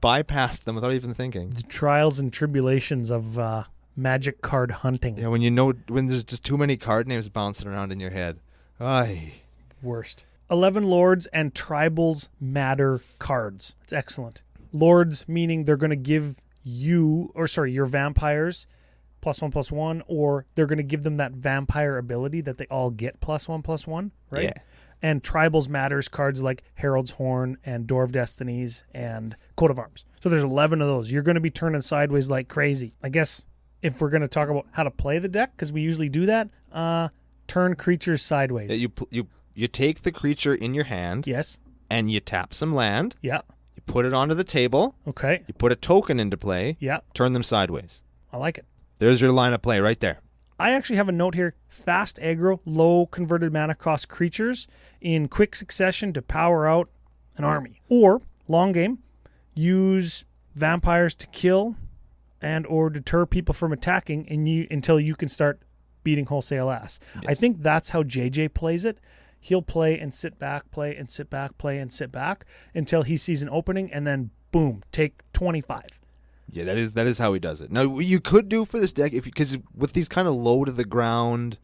bypassed them without even thinking. The trials and tribulations of magic card hunting. Yeah, when there's just too many card names bouncing around in your head. Ay. Worst. 11 Lords and Tribals Matter cards. It's excellent. Lords meaning they're going to give your vampires +1/+1, or they're going to give them that vampire ability that they all get +1/+1, right? Yeah. And Tribals Matters cards like Herald's Horn and Door of Destinies and Coat of Arms. So there's 11 of those. You're going to be turning sideways like crazy. I guess if we're going to talk about how to play the deck, because we usually do that, turn creatures sideways. Yeah, you take the creature in your hand. Yes. And you tap some land. Yeah. You put it onto the table. Okay. You put a token into play. Yeah. Turn them sideways. I like it. There's your line of play right there. I actually have a note here. Fast aggro, low converted mana cost creatures in quick succession to power out an army. Or, long game, use vampires to kill and or deter people from attacking until you can start beating wholesale ass. Yes. I think that's how JJ plays it. He'll play and sit back, play and sit back, play and sit back until he sees an opening, and then boom, take 25. Yeah, that is how he does it. Now, what you could do for this deck, because with these kind of low to the ground,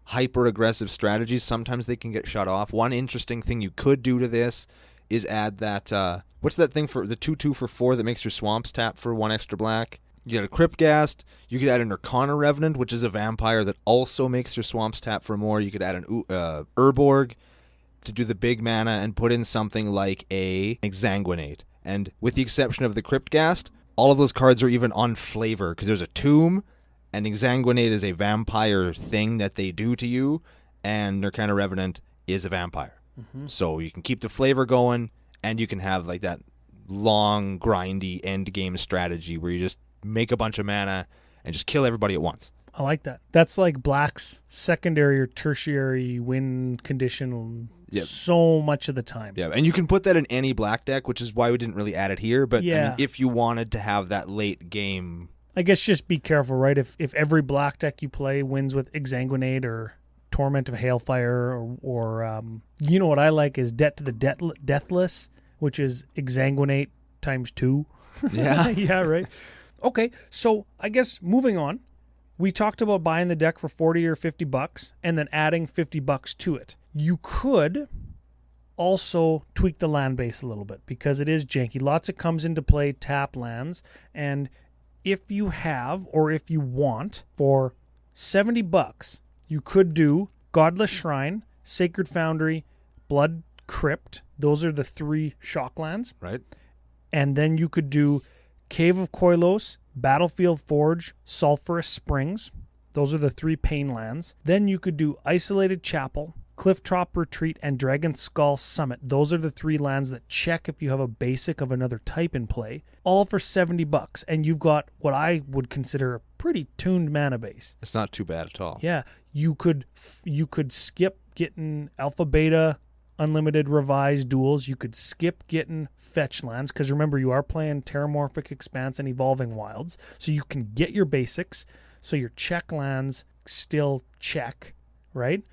hyper aggressive strategies, sometimes they can get shut off. One interesting thing you could do to this is add that what's that thing for the 2/2 for 4 that makes your swamps tap for 1 extra black? You get a Cryptghast. You could add an Arcana Revenant, which is a vampire that also makes your swamps tap for more. You could add an Urborg to do the big mana and put in something like a Exsanguinate. And with the exception of the Cryptghast, all of those cards are even on flavor because there's a Tomb, and Exsanguinate is a vampire thing that they do to you, and Arcana Revenant is a vampire. Mm-hmm. So you can keep the flavor going, and you can have like that long, grindy end game strategy where you just make a bunch of mana and just kill everybody at once. I like that. That's like Black's secondary or tertiary win condition so much of the time. Yeah, and you can put that in any black deck, which is why we didn't really add it here. But yeah. I mean, if you wanted to have that late game... I guess just be careful, right? If every black deck you play wins with Exsanguinate or Torment of Hailfire or you know what I like is Debt to the Deathless, which is Exsanguinate ×2. Yeah. Yeah, right. Okay, so I guess moving on. We talked about buying the deck for $40 or $50 and then adding $50 to it. You could also tweak the land base a little bit because it is janky. Lots of comes into play, tap lands, and if you have or if you want for $70, you could do Godless Shrine, Sacred Foundry, Blood Crypt. Those are the 3 shock lands. Right. And then you could do Cave of Koilos, Battlefield Forge, Sulphurous Springs. Those are the 3 pain lands. Then you could do Isolated Chapel, Clifftop Retreat, and Dragon Skull Summit. Those are the 3 lands that check if you have a basic of another type in play. All for $70. And you've got what I would consider a pretty tuned mana base. It's not too bad at all. Yeah. You could skip getting Alpha Beta Unlimited Revised duels. You could skip getting fetch lands because remember you are playing Terramorphic Expanse and Evolving Wilds, so you can get your basics, so your check lands still check, right?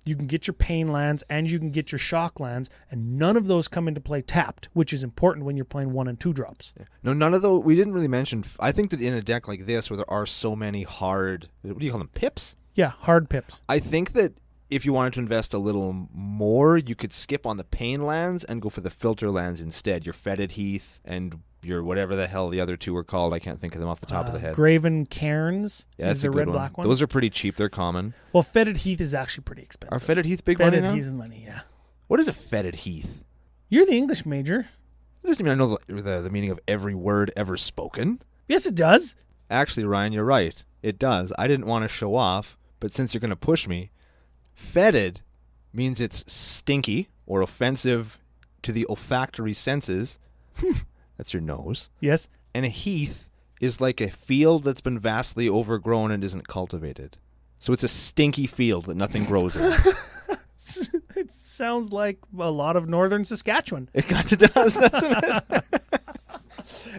you can get your pain lands, and you can get your shock lands, and none of those come into play tapped, which is important when you're playing 1 and 2 drops. No, none of those. We didn't really mention. I think that in a deck like this, where there are so many hard, what do you call them, pips? Yeah, hard pips. I think that if you wanted to invest a little more, you could skip on the pain lands and go for the filter lands instead. Your Fetid Heath and your whatever the hell the other two were called. I can't think of them off the top of the head. Graven Cairns is the red-black one. Those are pretty cheap. They're common. Well, Fetid Heath is actually pretty expensive. Are Fetid Heath big money now? Fetid Heath is money, yeah. What is a Fetid Heath? You're the English major. It doesn't mean I know the meaning of every word ever spoken. Yes, it does. Actually, Ryan, you're right. It does. I didn't want to show off, but since you're going to push me, fetid means it's stinky or offensive to the olfactory senses. That's your nose. Yes. And a heath is like a field that's been vastly overgrown and isn't cultivated. So it's a stinky field that nothing grows in. It sounds like a lot of northern Saskatchewan. It kind of does, doesn't it?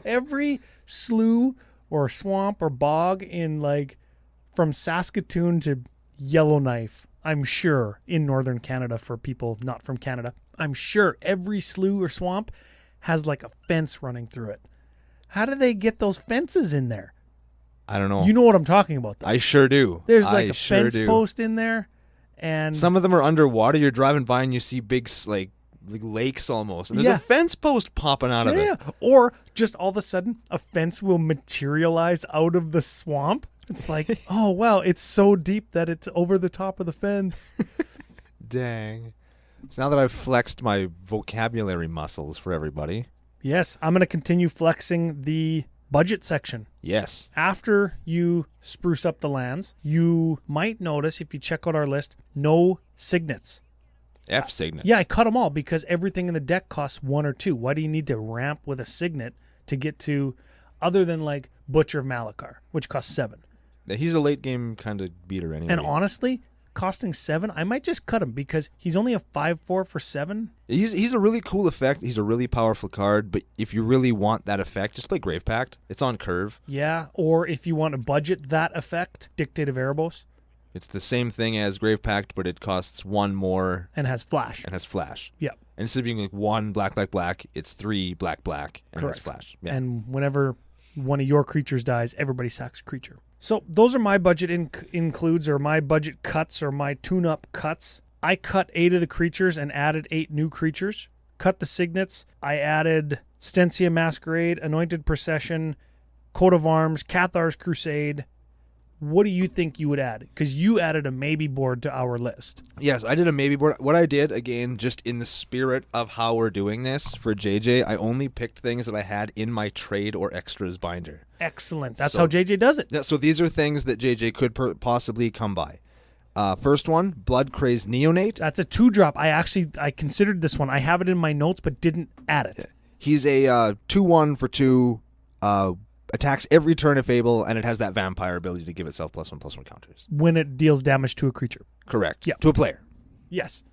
Every slough or swamp or bog in from Saskatoon to Yellowknife, I'm sure, in northern Canada for people not from Canada, I'm sure every slough or swamp has a fence running through it. How do they get those fences in there? I don't know. You know what I'm talking about, though. I sure do. There's a fence post in there, and some of them are underwater. You're driving by and you see big lakes almost, and there's a fence post popping out of it. Yeah. Or just all of a sudden, a fence will materialize out of the swamp. It's like, oh wow, it's so deep that it's over the top of the fence. Dang. So now that I've flexed my vocabulary muscles for everybody. Yes, I'm going to continue flexing the budget section. Yes. After you spruce up the lands, you might notice, if you check out our list, no signets. F signets. Yeah, I cut them all because everything in the deck costs 1 or 2. Why do you need to ramp with a signet to get to, other than Butcher of Malachar, which costs 7? He's a late game kind of beater anyway. And honestly, costing 7, I might just cut him because he's only a 5/4 for 7. He's a really cool effect. He's a really powerful card, but if you really want that effect, just play Grave Pact. It's on curve. Yeah, or if you want to budget that effect, Dictate of Erebos. It's the same thing as Grave Pact, but it costs 1 more. And has flash. Yeah. And instead of being 1 black, it's 3 black, and Correct. has flash. Yeah. And whenever one of your creatures dies, everybody sacks a creature. So those are my budget includes, or my budget cuts, or my tune-up cuts. I cut 8 of the creatures and added 8 new creatures. Cut the signets. I added Stencia Masquerade, Anointed Procession, Coat of Arms, Cathar's Crusade. What do you think you would add? Because you added a maybe board to our list. Yes, I did a maybe board. What I did, again, just in the spirit of how we're doing this for JJ, I only picked things that I had in my trade or extras binder. Excellent. That's how JJ does it. Yeah, so these are things that JJ could possibly come by. First one, Blood Crazed Neonate. That's a 2-drop. I considered this one. I have it in my notes, but didn't add it. He's a 2/1 for 2. Attacks every turn if able, and it has that vampire ability to give itself +1/+1 counters. When it deals damage to a creature. Correct. Yeah. To a player. Yes.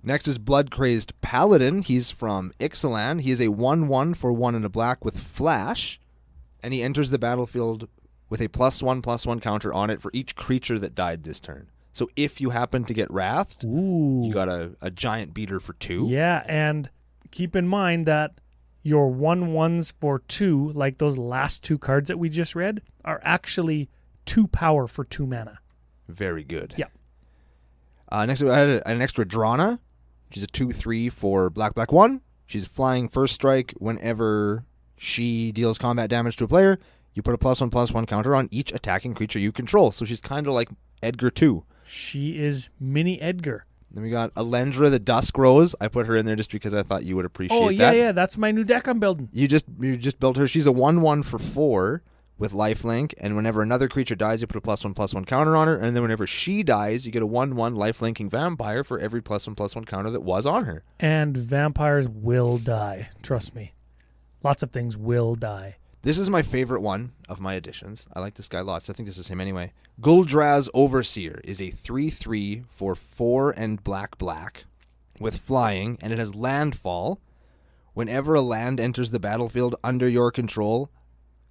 Next is Blood Crazed Paladin. He's from Ixalan. He is a 1/1 for 1 and a black with flash, and he enters the battlefield with a +1/+1 counter on it for each creature that died this turn. So if you happen to get wrathed, you got a giant beater for 2. Yeah, and keep in mind that your 1/1s for 2, like those last 2 cards that we just read, are actually 2 power for 2 mana. Very good. Yeah. Next, I had an extra Drana. She's a 2/3 for black 1. She's flying first strike. Whenever she deals combat damage to a player, you put a +1/+1 counter on each attacking creature you control. So she's kind of like Edgar 2. She is mini Edgar. Then we got Alendra the Dusk Rose. I put her in there just because I thought you would appreciate that. Oh, yeah, that's my new deck I'm building. You just built her. She's a 1/1 for 4 with lifelink, and whenever another creature dies, you put a +1/+1 counter on her, and then whenever she dies, you get a 1/1 lifelinking vampire for every +1/+1 counter that was on her. And vampires will die. Trust me. Lots of things will die. This is my favorite one of my additions. I like this guy lots. I think this is him anyway. Guldraz Overseer is a 3/3 for 4 and black with flying, and it has landfall. Whenever a land enters the battlefield under your control,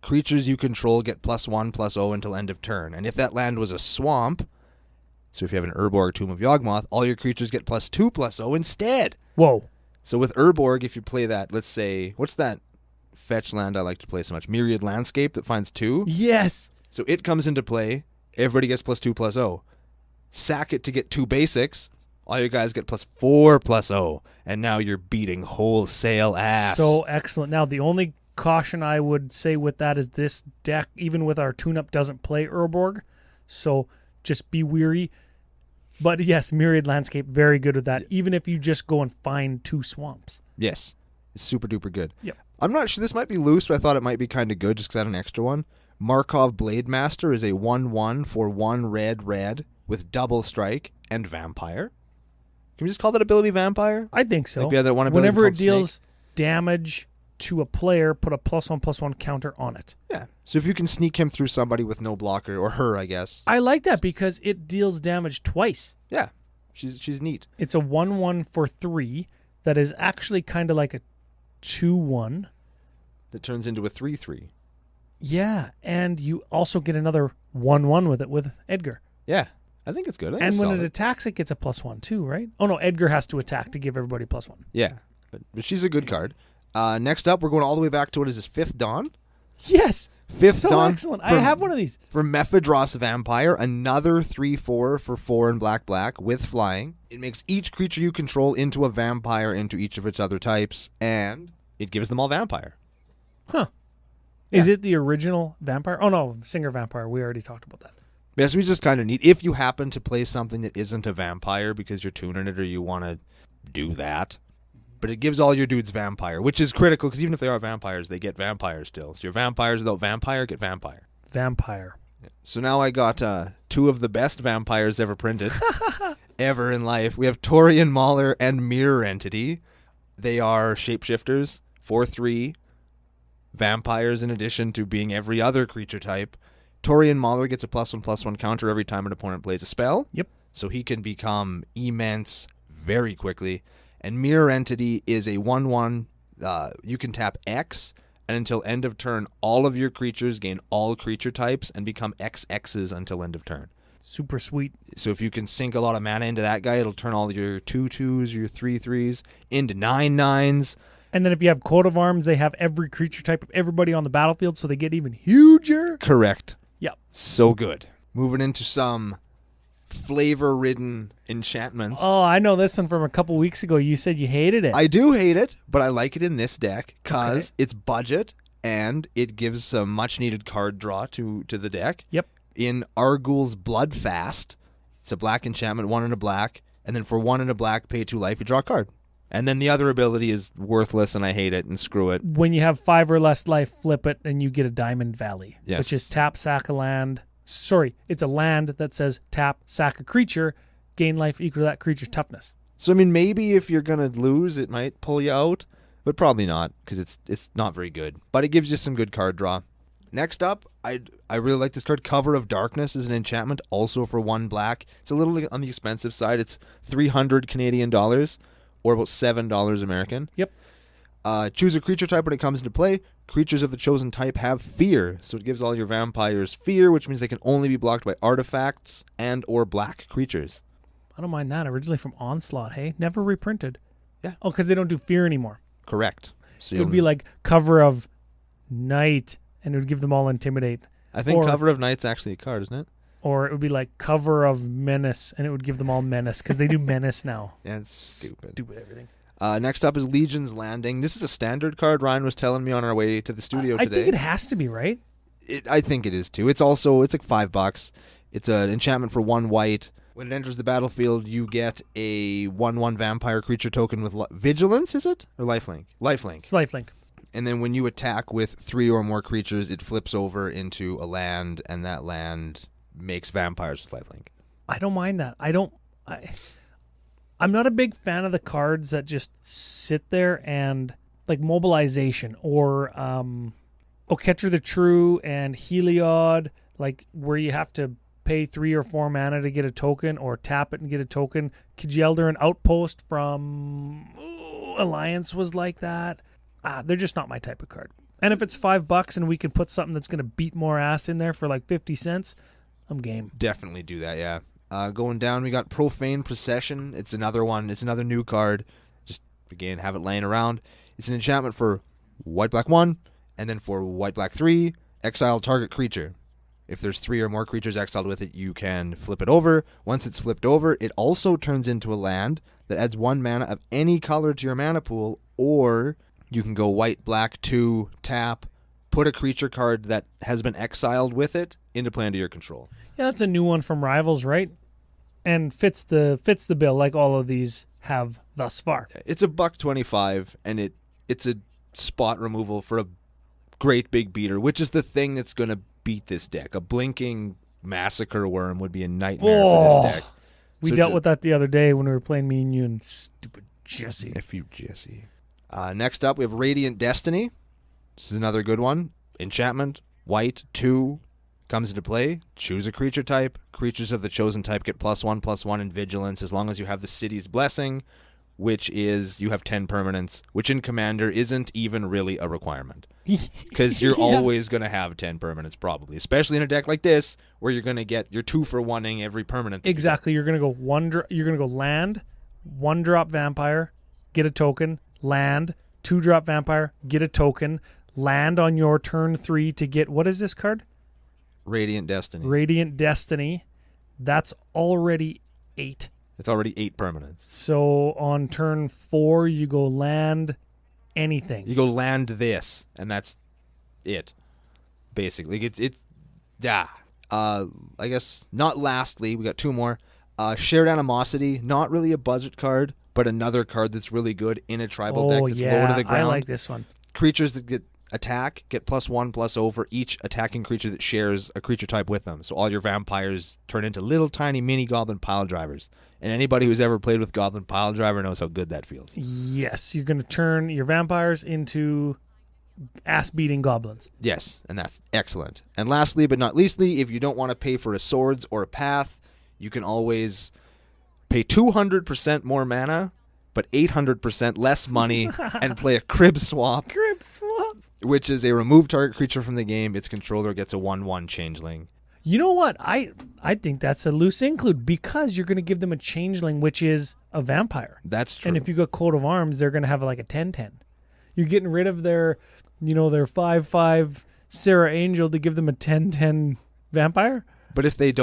creatures you control get +1/+0 until end of turn. And if that land was a swamp, So if you have an Urborg Tomb of Yawgmoth, all your creatures get +2/+0 instead. Whoa. So with Urborg, if you play that, let's say, what's that fetch land I like to play so much? Myriad Landscape that finds 2. Yes. So it comes into play. Everybody gets +2/+0. Sack it to get 2 basics. All you guys get +4/+0. And now you're beating wholesale ass. So excellent. Now, the only caution I would say with that is this deck, even with our tune-up, doesn't play Urborg. So just be weary. But yes, Myriad Landscape, very good with that. Even if you just go and find 2 swamps. Yes. It's super duper good. Yep. I'm not sure. This might be loose, but I thought it might be kind of good just because I had an extra one. Markov Blade Master is a 1/1 for 1 red with double strike and vampire. Can we just call that ability vampire? I think so. Like we had that one ability Whenever it called deals Snake. damage to a player, put a +1/+1 counter on it. Yeah. So if you can sneak him through somebody with no blocker, or her, I guess. I like that because it deals damage twice. Yeah. She's neat. It's a 1/1 for 3 that is actually kind of like a 2/1. That turns into a 3/3. Yeah, and you also get another 1/1 with it with Edgar. Yeah. I think it's good. I think And it's when solid. it attacks, it gets a +1 too, right? Oh no, Edgar has to attack to give everybody +1. Yeah. But she's a good card. Next up, we're going all the way back to, what is this, 5th Dawn? Yes! Fifth so Dawn excellent. I from- have one of these. For Mephidros Vampire, another 3/4 for 4 and black with flying. It makes each creature you control into a vampire into each of its other types, and it gives them all vampire. Huh. Is it the original vampire? Oh no, Singer Vampire. We already talked about that. Yes, we just kind of neat. If you happen to play something that isn't a vampire because you're tuning it or you want to do that, but it gives all your dudes vampire, which is critical because even if they are vampires, they get vampire still. So your vampires without vampire get vampire. Vampire. So now I got 2 of the best vampires ever printed, ever in life. We have Torian Mauler and Mirror Entity. They are shapeshifters, 4/3 vampires in addition to being every other creature type. Torian Mauler gets a +1/+1 counter every time an opponent plays a spell. Yep. So he can become immense very quickly. And Mirror Entity is a 1/1. You can tap X, and until end of turn, all of your creatures gain all creature types and become XXs until end of turn. Super sweet. So if you can sink a lot of mana into that guy, it'll turn all your 2/2s, your 3/3s into 9/9s. And then if you have Coat of Arms, they have every creature type of everybody on the battlefield, so they get even huger. Correct. Yep. So good. Moving into some flavor-ridden enchantments. Oh, I know this one from a couple weeks ago. You said you hated it. I do hate it, but I like it in this deck because Okay. it's budget and it gives some much-needed card draw to the deck. Yep. In Argul's Bloodfast, it's a black enchantment, 1 and a black, and then for 1 and a black, pay 2 life, you draw a card. And then the other ability is worthless, and I hate it, and screw it. When you have 5 or less life, flip it, and you get a Diamond Valley, Yes. which is tap, sack a land. Sorry, it's a land that says tap, sack a creature, gain life equal to that creature's toughness. So, I mean, maybe if you're going to lose, it might pull you out, but probably not, because it's not very good. But it gives you some good card draw. Next up, I really like this card. Cover of Darkness is an enchantment, also for 1 black. It's a little on the expensive side. It's 300 Canadian dollars, or about $7 American. Yep. Choose a creature type when it comes into play. Creatures of the chosen type have fear, so it gives all your vampires fear, which means they can only be blocked by artifacts and or black creatures. I don't mind that. Originally from Onslaught, hey? Never reprinted. Yeah. Oh, because they don't do fear anymore. Correct. So It would be like Cover of Night, and it would give them all Intimidate. I think or- Cover of Night's actually a card, isn't it? Or it would be like Cover of Menace, and it would give them all Menace, because they do Menace now. Yeah, it's stupid. Stupid everything. Next up is Legion's Landing. This is a standard card. Ryan was telling me on our way to the studio I today. think it has to be, right? I think it is too. It's like $5. It's an enchantment for 1 white. When it enters the battlefield, you get a 1/1 vampire creature token with vigilance. Is it or lifelink? Lifelink. It's lifelink. And then when you attack with 3 or more creatures, it flips over into a land, and that land makes vampires with lifelink. I don't mind that. I'm not a big fan of the cards that just sit there and like Mobilization or Catcher the True and Heliod, like where you have to pay 3 or 4 mana to get a token or tap it and get a token. Kjelder and Outpost from Alliance was like that. They're just not my type of card. And if it's $5 and we can put something that's going to beat more ass in there for like 50 cents, I'm game. Definitely do that, yeah. Going down, we got Profane Procession. It's another one. It's another new card. Just, again, have it laying around. It's an enchantment for white, black 1, and then for white, black 3, exile target creature. If there's 3 or more creatures exiled with it, you can flip it over. Once it's flipped over, it also turns into a land that adds 1 mana of any color to your mana pool, or you can go white, black 2, tap, put a creature card that has been exiled with it into play under your control. Yeah, that's a new one from Rivals, right? And fits the bill like all of these have thus far. It's $1.25, and it's a spot removal for a great big beater, which is the thing that's going to beat this deck. A blinking massacre worm would be a nightmare for this deck. We dealt with that the other day when we were playing me and you and stupid Jesse. F you, Jesse. Next up, we have Radiant Destiny. This is another good one. Enchantment, white, 2, comes into play. Choose a creature type. Creatures of the chosen type get +1/+1 in Vigilance as long as you have the City's Blessing, which is you have 10 permanents, which in Commander isn't even really a requirement. Because you're always going to have 10 permanents probably, especially in a deck like this where you're going to get your 2-for-1ing every permanent. Exactly. You're going to go you're going to go land, 1-drop vampire, get a token, land, 2-drop vampire, get a token, land on your turn 3 to get, what is this card? Radiant Destiny. Radiant Destiny. That's already 8. It's already 8 permanents. So on turn 4, you go land anything. You go land this, and that's it. Basically, I guess not. Lastly, we got 2 more. Shared Animosity, not really a budget card, but another card that's really good in a tribal deck that's lower to the ground. I like this one. Creatures that get +1/+0 for each attacking creature that shares a creature type with them. So all your vampires turn into little tiny mini goblin pile drivers. And anybody who's ever played with Goblin Pile Driver knows how good that feels. Yes, you're going to turn your vampires into ass-beating goblins. Yes, and that's excellent. And lastly, but not leastly, if you don't want to pay for a swords or a path, you can always pay 200% more mana, but 800% less money, and play a Crib Swap. Crib Swap. Which is a remove target creature from the game. Its controller gets a 1/1 changeling. You know what? I think that's a loose include because you're going to give them a changeling, which is a vampire. That's true. And if you got Coat of Arms, they're going to have like a 10/10. You're getting rid of their 5/5 Sarah Angel to give them a 10/10 vampire. But if you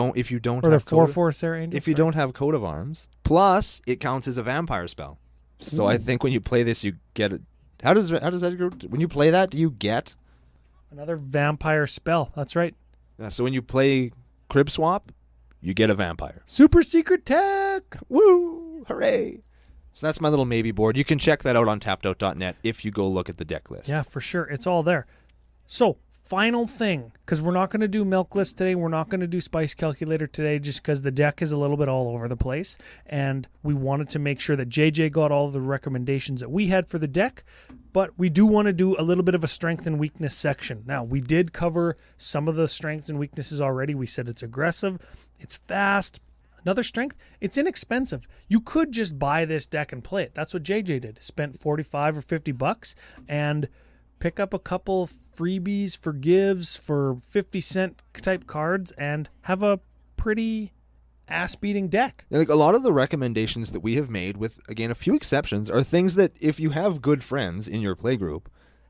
don't or have their 4/4 Sarah Angel. If you don't have Coat of Arms, plus it counts as a vampire spell. So I think when you play this, you get it. How does that go? When you play that, do you get another vampire spell? That's right. So when you play Crib Swap, you get a vampire. Super secret tech! Woo! Hooray! So that's my little maybe board. You can check that out on tappedout.net if you go look at the deck list. Yeah, for sure. It's all there. So, final thing, because we're not going to do Milk List today. We're not going to do Spice Calculator today just because the deck is a little bit all over the place. And we wanted to make sure that JJ got all the recommendations that we had for the deck. But we do want to do a little bit of a strength and weakness section. Now, we did cover some of the strengths and weaknesses already. We said it's aggressive, it's fast. Another strength, it's inexpensive. You could just buy this deck and play it. That's what JJ did. Spent $45 or $50 and pick up a couple freebies for gives for 50-cent type cards and have a pretty ass-beating deck. Like a lot of the recommendations that we have made, with again a few exceptions, are things that if you have good friends in your playgroup,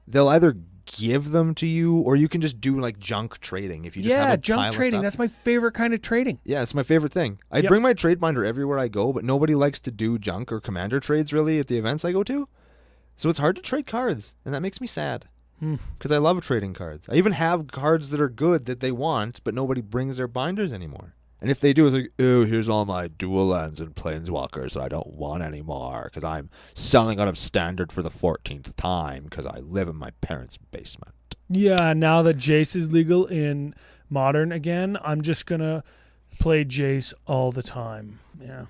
they'll either give them to you or you can just do like junk trading. If you just have a junk pile trading. of stuff. That's my favorite kind of trading. Yeah, it's my favorite thing. I bring my trade binder everywhere I go, but nobody likes to do junk or commander trades really at the events I go to. So it's hard to trade cards, and that makes me sad. Because I love trading cards. I even have cards that are good that they want, but nobody brings their binders anymore. And if they do, it's like, oh, here's all my dual lands and planeswalkers that I don't want anymore because I'm selling out of standard for the 14th time because I live in my parents' basement. Yeah, now that Jace is legal in Modern again, I'm just going to play Jace all the time. Yeah.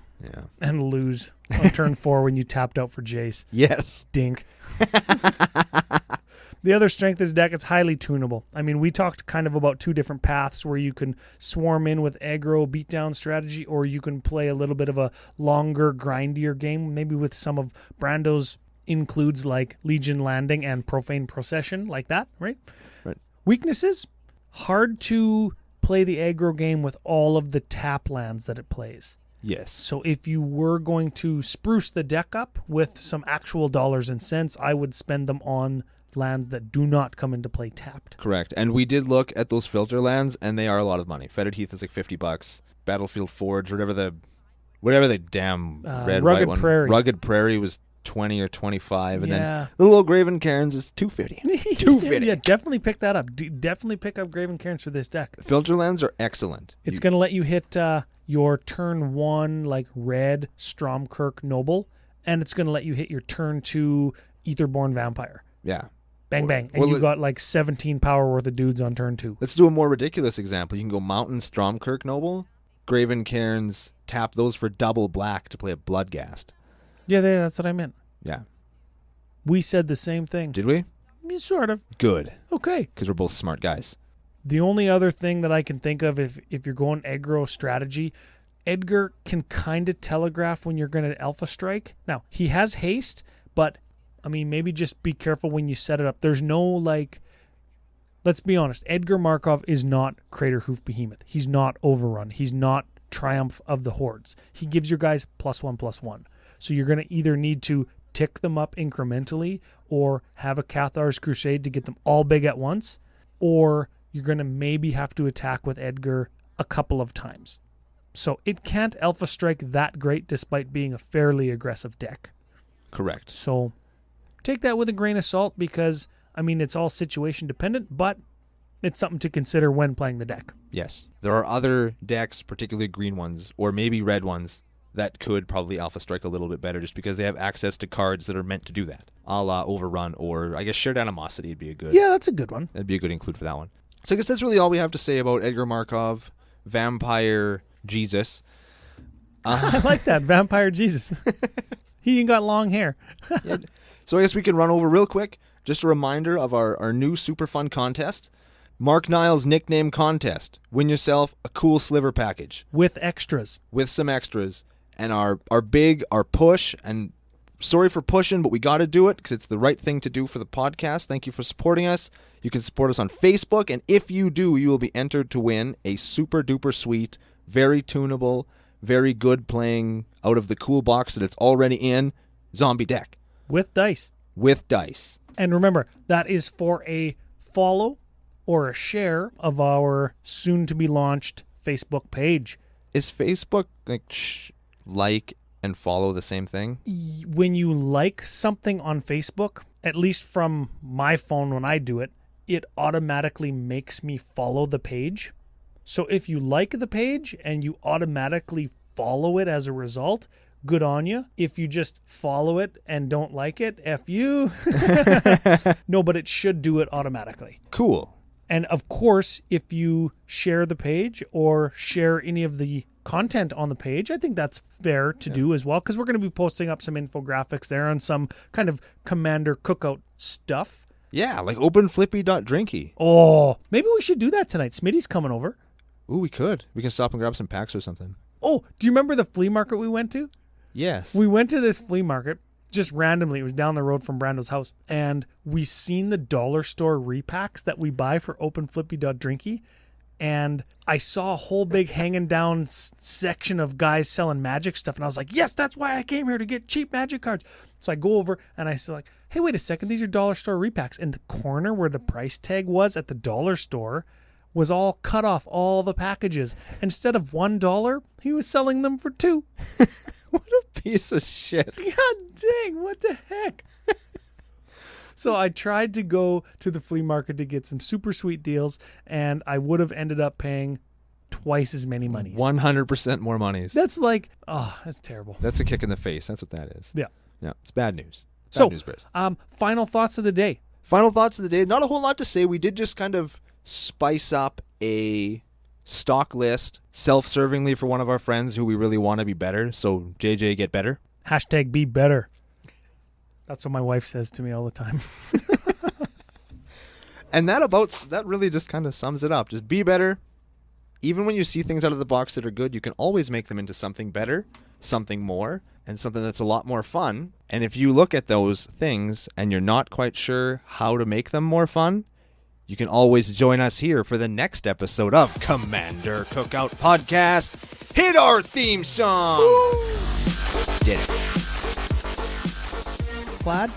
And lose on turn 4 when you tapped out for Jace. Yes. Dink. The other strength of the deck, it's highly tunable. I mean, we talked kind of about 2 different paths where you can swarm in with aggro beatdown strategy, or you can play a little bit of a longer, grindier game, maybe with some of Brando's includes like Legion Landing and Profane Procession, like that, right? Right. Weaknesses, hard to play the aggro game with all of the tap lands that it plays. Yes. So if you were going to spruce the deck up with some actual dollars and cents, I would spend them on lands that do not come into play tapped. Correct. And we did look at those filter lands, and they are a lot of money. Fettered Heath is like $50. Battlefield Forge, whatever the damn red Rugged white one. Prairie. Rugged Prairie was 20 or 25, and Yeah. then little old Graven Cairns is $250. $250. Yeah, definitely pick that up. Definitely pick up Graven Cairns for this deck. Filter lands are excellent. It's going to let you hit your turn 1 like red Stromkirk Noble, and it's going to let you hit your turn 2 Aetherborn Vampire. Yeah. Bang, bang. And you've got like 17 power worth of dudes on turn 2. Let's do a more ridiculous example. You can go Mountain Stromkirk Noble, Graven Cairns, tap those for double black to play a Bloodghast. Yeah, that's what I meant. Yeah. We said the same thing. Did we? Sort of. Good. Okay. Because we're both smart guys. The only other thing that I can think of if you're going aggro strategy, Edgar can kind of telegraph when you're going to Alpha Strike. Now, he has haste, but, I mean, maybe just be careful when you set it up. There's no, like, let's be honest, Edgar Markov is not Crater Hoof Behemoth. He's not Overrun. He's not Triumph of the Hordes. He gives your guys +1/+1. So you're going to either need to tick them up incrementally or have a Cathar's Crusade to get them all big at once, or you're going to maybe have to attack with Edgar a couple of times. So it can't Alpha Strike that great despite being a fairly aggressive deck. Correct. So take that with a grain of salt because, I mean, it's all situation dependent, but it's something to consider when playing the deck. Yes. There are other decks, particularly green ones, or maybe red ones, that could probably Alpha Strike a little bit better just because they have access to cards that are meant to do that. A la Overrun, or I guess Shared Animosity would be a good... Yeah, that's a good one. That'd be a good include for that one. So I guess that's really all we have to say about Edgar Markov, Vampire Jesus. I like that, Vampire Jesus. He even got long hair. Yeah. So I guess we can run over real quick. Just a reminder of our new super fun contest. Mark Niles Nickname Contest. Win yourself a cool sliver package. With extras. With some extras. And our push, and sorry for pushing, but we got to do it because it's the right thing to do for the podcast. Thank you for supporting us. You can support us on Facebook, and if you do, you will be entered to win a super duper sweet, very tunable, very good playing out of the cool box that it's already in zombie deck. With dice. With dice. And remember, that is for a follow or a share of our soon-to-be-launched Facebook page. Is Facebook like and follow the same thing? When you like something on Facebook, at least from my phone when I do it, it automatically makes me follow the page. So if you like the page and you automatically follow it as a result, good on you. If you just follow it and don't like it, F you. No, but it should do it automatically. Cool. And of course, if you share the page or share any of the content on the page, I think that's fair to do as well, because we're going to be posting up some infographics there on some kind of Commander Cookout stuff. Yeah, like openflippy.drinky. Oh, maybe we should do that tonight. Smitty's coming over. Ooh, we could. We can stop and grab some packs or something. Oh, do you remember the flea market we went to? Yes. We went to this flea market just randomly. It was down the road from Brando's house. And we seen the dollar store repacks that we buy for openflippy.drinky. And I saw a whole big hanging down section of guys selling magic stuff. And I was like, yes, that's why I came here, to get cheap magic cards. So I go over and I say, like, hey, wait a second. These are dollar store repacks. And the corner where the price tag was at the dollar store was all cut off, all the packages. Instead of $1, he was selling them for $2. What a piece of shit. God dang, what the heck? So I tried to go to the flea market to get some super sweet deals, and I would have ended up paying twice as many monies. 100% more monies. That's like, that's terrible. That's a kick in the face. That's what that is. Yeah. Yeah, it's bad news. Bad So, news bears. Final thoughts of the day. Final thoughts of the day. Not a whole lot to say. We did just kind of spice up a stock list self-servingly for one of our friends who we really want to be better. So, JJ, get better. # be better. That's what my wife says to me all the time. And that really just kind of sums it up. Just be better. Even when you see things out of the box that are good, you can always make them into something better, something more, and something that's a lot more fun. And if you look at those things and you're not quite sure how to make them more fun, You can always join us here for the next episode of Commander Cookout Podcast. Hit our theme song! Woo! Did it. Plaid?